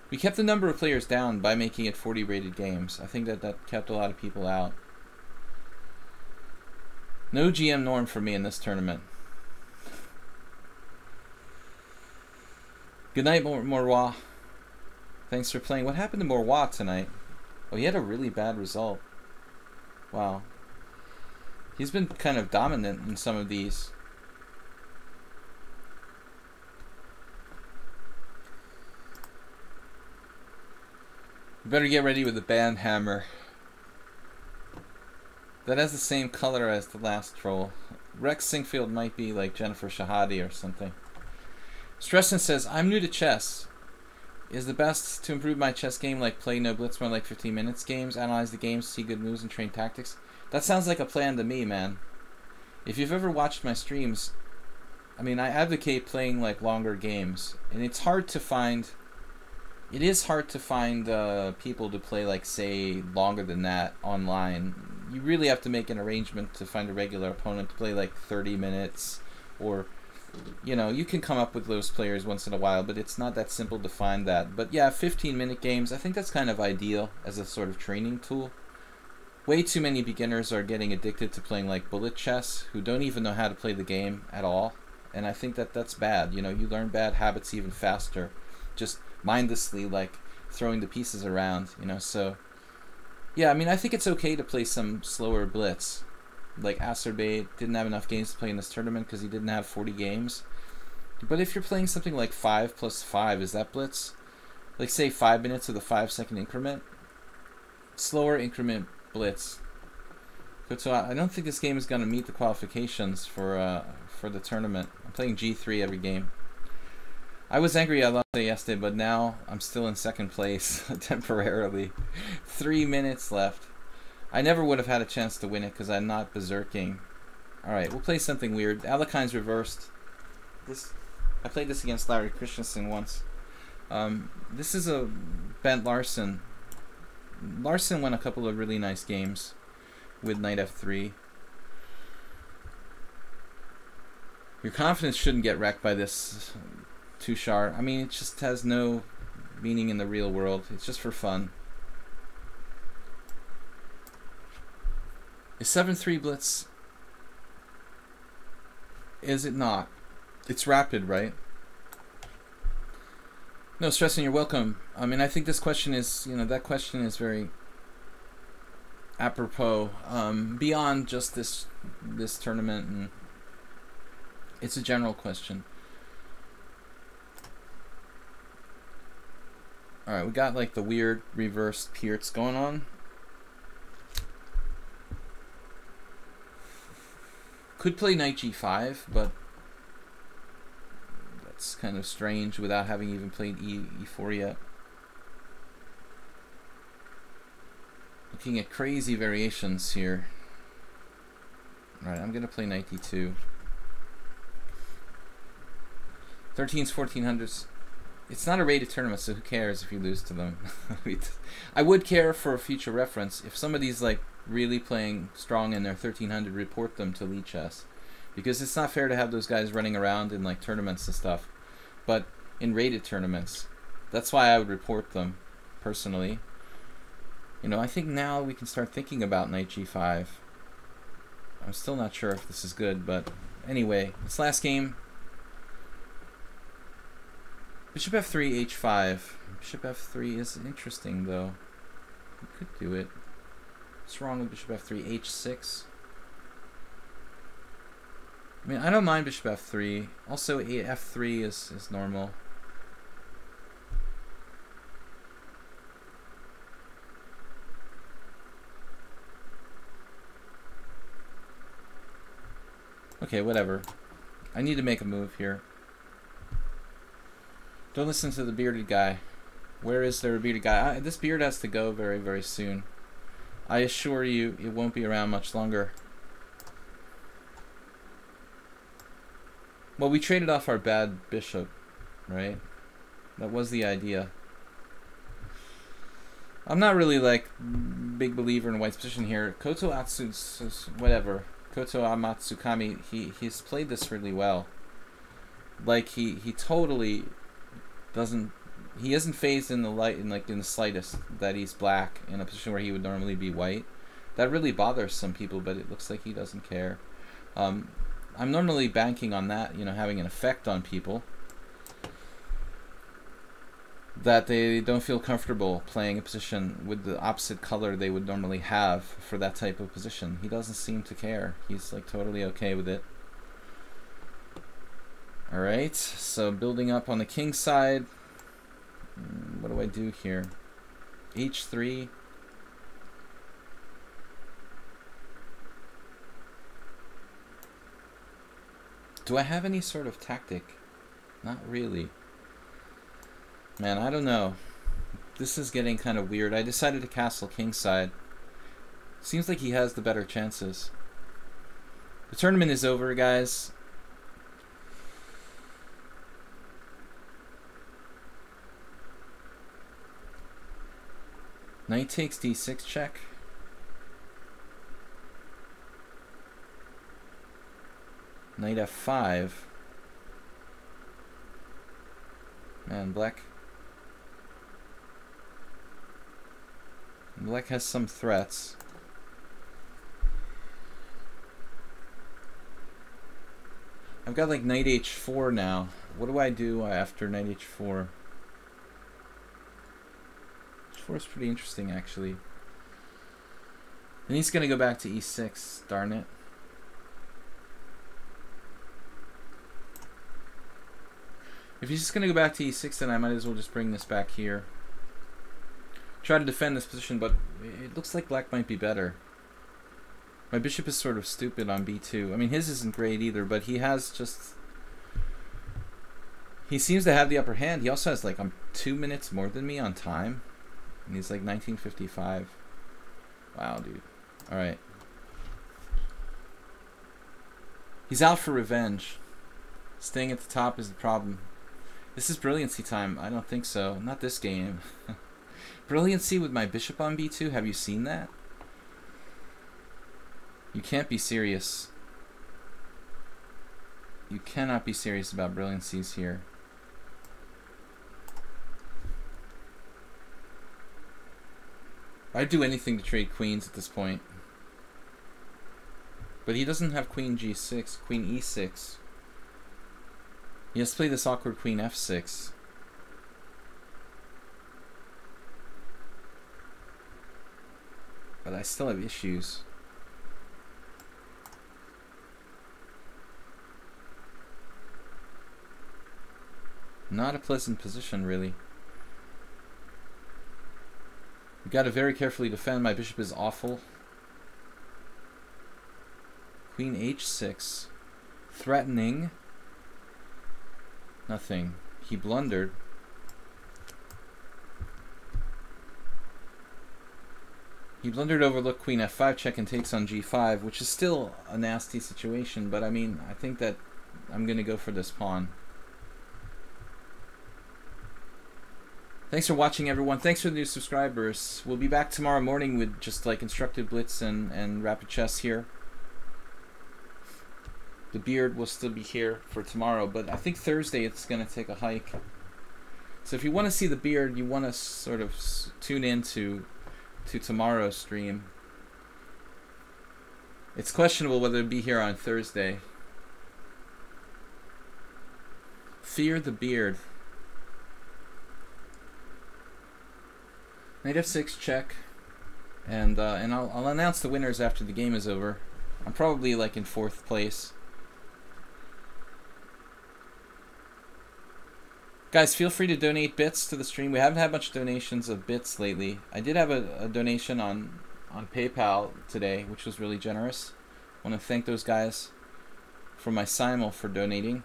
We kept the number of players down by making it 40 rated games. I think that kept a lot of people out. No GM norm for me in this tournament. Good night, Morois. Thanks for playing. What happened to Morois tonight? Oh, he had a really bad result. Wow. He's been kind of dominant in some of these. You better get ready with the band hammer. That has the same color as the last troll. Rex Sinkfield might be like Jennifer Shahadi or something. Stresson says, I'm new to chess. Is the best to improve my chess game like play no blitz more like 15 minutes games, analyze the games, see good moves, and train tactics? That sounds like a plan to me, man. If you've ever watched my streams, I mean, I advocate playing like longer games, and it's hard to find. It is hard to find people to play like, say, longer than that online. You really have to make an arrangement to find a regular opponent to play like 30 minutes or You know, you can come up with those players once in a while, but it's not that simple to find that. But yeah, 15-minute games, I think that's kind of ideal as a sort of training tool. Way too many beginners are getting addicted to playing like bullet chess who don't even know how to play the game at all. And I think that that's bad. You know, you learn bad habits even faster, just mindlessly like throwing the pieces around, you know. So yeah, I mean, I think it's okay to play some slower blitz. Like Acerbate didn't have enough games to play in this tournament because he didn't have 40 games. But if you're playing something like 5 plus 5, is that blitz? Like say 5 minutes with a 5-second increment? Slower increment blitz. So I don't think this game is going to meet the qualifications for the tournament. I'm playing G3 every game. I was angry I lost it yesterday, but now I'm still in second place temporarily. 3 minutes left. I never would have had a chance to win it because I'm not berserking. Alright, we'll play something weird. Alekine's reversed. I played this against Larry Christensen once. This is a Bent Larsen. Larsen won a couple of really nice games with knight f3. Your confidence shouldn't get wrecked by this Tushar. I mean, it just has no meaning in the real world. It's just for fun. Is 7-3 blitz? Is it not? It's rapid, right? No, Stressing, you're welcome. I mean, I think this question is, you know, that question is very apropos, beyond just this tournament, and it's a general question. Alright, we got like the weird reversed Pierce going on. Could play knight g5, but that's kind of strange without having even played e4 yet. Looking at crazy variations here. Alright, I'm going to play knight d2. 13s, 1400s. It's not a rated tournament, so who cares if you lose to them? I would care for a future reference. If somebody's like really playing strong in their 1300, report them to Lee Chess, because it's not fair to have those guys running around in like tournaments and stuff. But in rated tournaments, that's why I would report them personally. You know, I think now we can start thinking about knight g5. I'm still not sure if this is good, but anyway, this last game. Bishop f3, h5. Bishop f3 is interesting, though. You could do it. What's wrong with bishop f3, h6? I mean, I don't mind bishop f3. Also, f3 is normal. Okay, whatever. I need to make a move here. Don't listen to the bearded guy. Where is there a bearded guy? This beard has to go very, very soon. I assure you, it won't be around much longer. Well, we traded off our bad bishop, right? That was the idea. I'm not really like big believer in White's position here. Koto whatever. Koto Amatsukami, he's played this really well. Like he totally he isn't phased in the slightest that he's black in a position where he would normally be white. That really bothers some people, but it looks like he doesn't care. I'm normally banking on that, you know, having an effect on people, that they don't feel comfortable playing a position with the opposite color they would normally have for that type of position. He doesn't seem to care. He's like totally okay with it. Alright, so building up on the king side. What do I do here? h3. Do I have any sort of tactic? Not really. Man, I don't know. This is getting kind of weird. I decided to castle kingside. Seems like he has the better chances. The tournament is over, guys. Knight takes d6 check. Knight f5. And black has some threats. I've got like knight h4 now. What do I do after knight h4? h4 is pretty interesting, actually. And he's going to go back to e6. Darn it. If he's just going to go back to e6, then I might as well just bring this back here. Try to defend this position, but it looks like black might be better. My bishop is sort of stupid on b2. I mean, his isn't great either, but he has just... He seems to have the upper hand. He also has like 2 minutes more than me on time. And he's like 1955. Wow, dude. Alright. He's out for revenge. Staying at the top is the problem. This is brilliancy time. I don't think so. Not this game. Brilliancy with my bishop on b2. Have you seen that? You can't be serious. You cannot be serious about brilliancies here. I'd do anything to trade queens at this point. But he doesn't have queen g6, queen e6. He has to play this awkward queen f6. But I still have issues. Not a pleasant position, really. We've got to very carefully defend. My bishop is awful. Queen h6. Threatening. Nothing. He blundered. He blundered over look queen f5 check and takes on g5, which is still a nasty situation, but I mean, I think that I'm going to go for this pawn. Thanks for watching, everyone. Thanks for the new subscribers. We'll be back tomorrow morning with just like instructed blitz and rapid chess here. The beard will still be here for tomorrow, but I think Thursday it's going to take a hike. So if you want to see the beard, you want to sort of tune in to tomorrow's stream. It's questionable whether it'll be here on Thursday. Fear the beard. Knight f6 check, and I'll announce the winners after the game is over. I'm probably like in 4th place. Guys, feel free to donate bits to the stream. We haven't had much donations of bits lately. I did have a donation on PayPal today, which was really generous. I want to thank those guys from my simul for donating.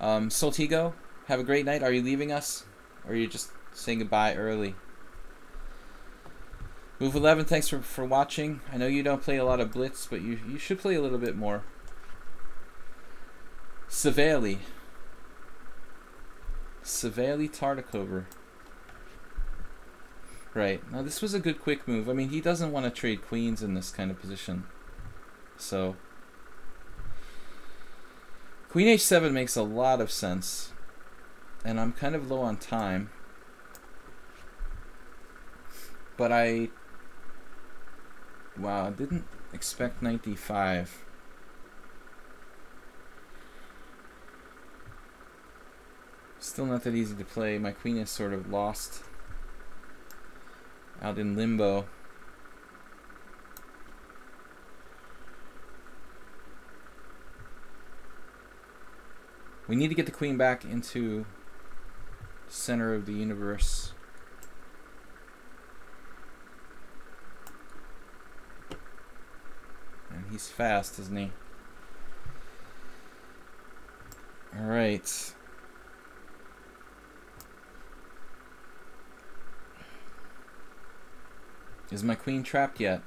Soltigo, have a great night. Are you leaving us, or are you just saying goodbye early? Move 11, thanks for watching. I know you don't play a lot of blitz, but you should play a little bit more. Savali Tartakover. Right, now this was a good quick move. I mean, he doesn't want to trade queens in this kind of position. So, queen h7 makes a lot of sense. And I'm kind of low on time. But wow, I didn't expect knight d5. Still not that easy to play. My queen is sort of lost out in limbo. We need to get the queen back into the center of the universe. And he's fast, isn't he? All right. Is my queen trapped yet?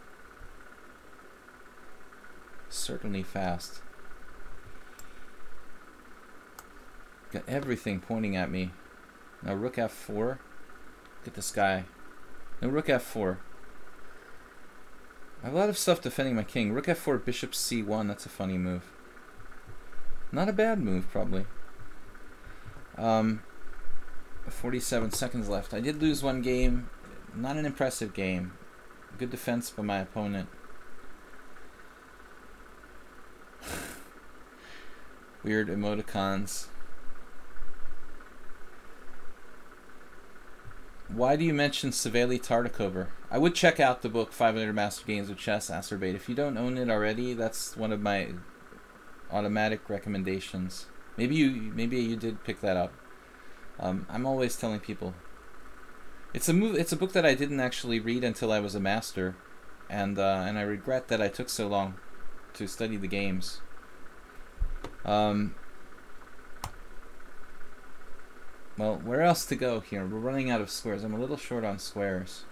Certainly fast. Got everything pointing at me. Now rook f4. Get this guy. No, rook f4. I have a lot of stuff defending my king. Rook f4, bishop c1. That's a funny move. Not a bad move, probably. 47 seconds left. I did lose one game. Not an impressive game. Good defense by my opponent. Weird emoticons. Why do you mention Savely Tartakover? I would check out the book 500 Master Games of Chess, Acerbate. If you don't own it already, that's one of my automatic recommendations. Maybe you did pick that up. I'm always telling people. It's a book that I didn't actually read until I was a master, and I regret that I took so long to study the games. Well, where else to go here? We're running out of squares. I'm a little short on squares.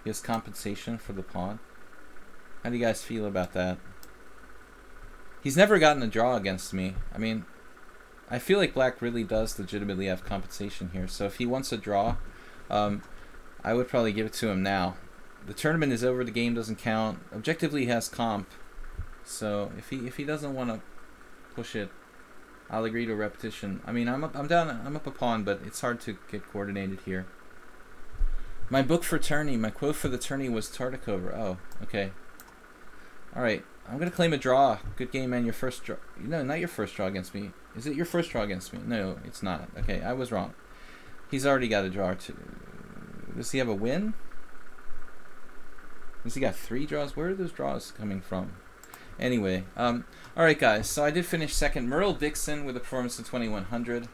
He has compensation for the pawn. How do you guys feel about that? He's never gotten a draw against me. I mean, I feel like black really does legitimately have compensation here. So if he wants a draw, I would probably give it to him now. The tournament is over. The game doesn't count. Objectively, he has comp. So if he doesn't want to push it, I'll agree to a repetition. I mean, I'm up a pawn, but it's hard to get coordinated here. My book for tourney, my quote for the tourney was Tartakover. Oh, okay. All right, I'm gonna claim a draw. Good game, man. Your first draw. No, not your first draw against me. Is it your first draw against me? No, it's not. Okay, I was wrong. He's already got a draw too. Does he have a win? Has he got 3 draws? Where are those draws coming from? Anyway, alright guys, so I did finish second. Merle Dixon with a performance of 2100.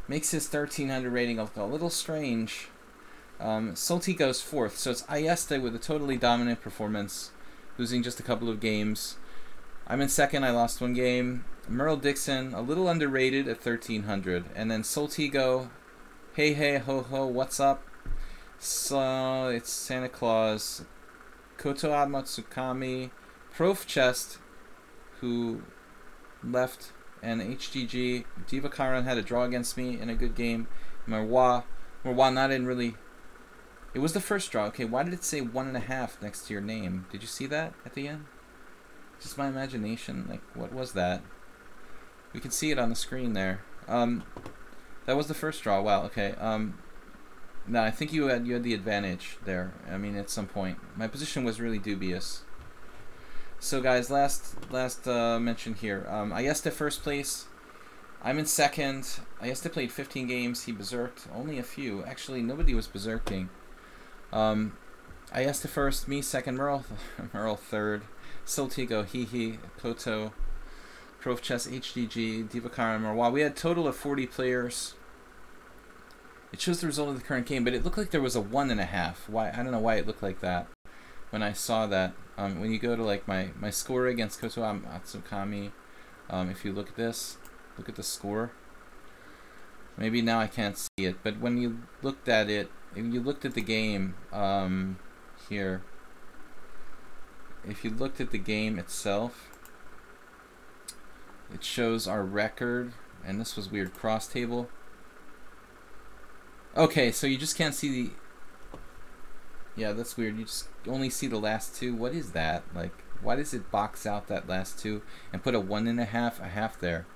Makes his 1300 rating look a little strange. Solti goes 4th, so it's Ayeste with a totally dominant performance, losing just a couple of games. I'm in second, I lost 1 game. Merle Dixon, a little underrated at 1300. And then Soltigo, hey hey ho ho, what's up? So, it's Santa Claus. Kotoa Matsukami, Prof Chest, who left, and HGG. Diva Karan had a draw against me in a good game. Marwa not in really. It was the first draw. Okay, why did it say 1.5 next to your name? Did you see that at the end? Just my imagination. Like, what was that? We can see it on the screen there. That was the first draw. Wow. Okay. No, I think you had the advantage there. I mean, at some point, my position was really dubious. So, guys, last mention here. Ayeste first place. I'm in second. Ayeste played 15 games. He berserked only a few. Actually, nobody was berserking. Ayeste first. Me second. Merle third. Soltigo, Hihi, Koto, Prof Chess, HDG, Divakara, Marwa. We had a total of 40 players. It shows the result of the current game, but it looked like there was a 1.5. Why? I don't know why it looked like that when I saw that. When you go to like my score against Koto Matsukami, if you look at this, look at the score. Maybe now I can't see it, but when you looked at it, if you looked at the game here, if you looked at the game itself, it shows our record, and this was weird, cross table. Okay, so you just can't see the... Yeah, that's weird. You just only see the last 2. What is that? Like, why does it box out that last 2 and put a 1.5, a half there?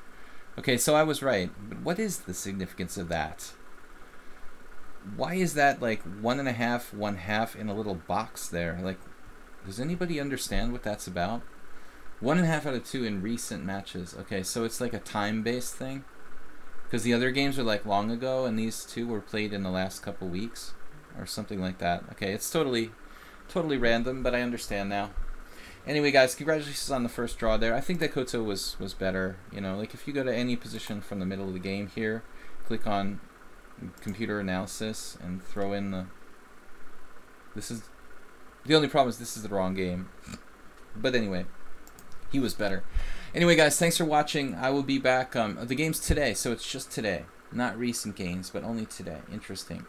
Okay, so I was right. But what is the significance of that? Why is that like 1.5, 1/2 in a little box there? Like, does anybody understand what that's about? 1.5 out of 2 in recent matches. Okay, so it's like a time-based thing? Because the other games are like long ago, and these 2 were played in the last couple weeks, or something like that. Okay, it's totally random, but I understand now. Anyway, guys, congratulations on the first draw there. I think that Koto was better. You know, like if you go to any position from the middle of the game here, click on computer analysis and throw in the. This is the only problem is this is the wrong game. But anyway, he was better. Anyway, guys, thanks for watching. I will be back. The game's today, so it's just today. Not recent games, but only today. Interesting.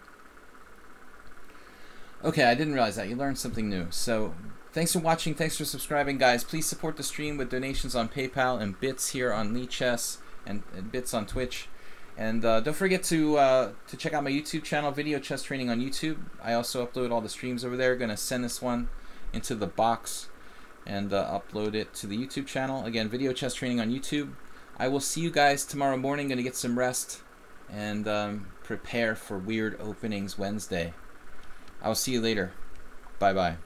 Okay, I didn't realize that. You learned something new. So, thanks for watching. Thanks for subscribing, guys. Please support the stream with donations on PayPal and bits here on Lichess and bits on Twitch. And don't forget to check out my YouTube channel, Video Chess Training on YouTube. I also upload all the streams over there. Going to send this one into the box. and upload it to the YouTube channel. Again, Video Chess Training on YouTube. I will see you guys tomorrow morning. Going to get some rest and prepare for Weird Openings Wednesday. I will see you later. Bye-bye.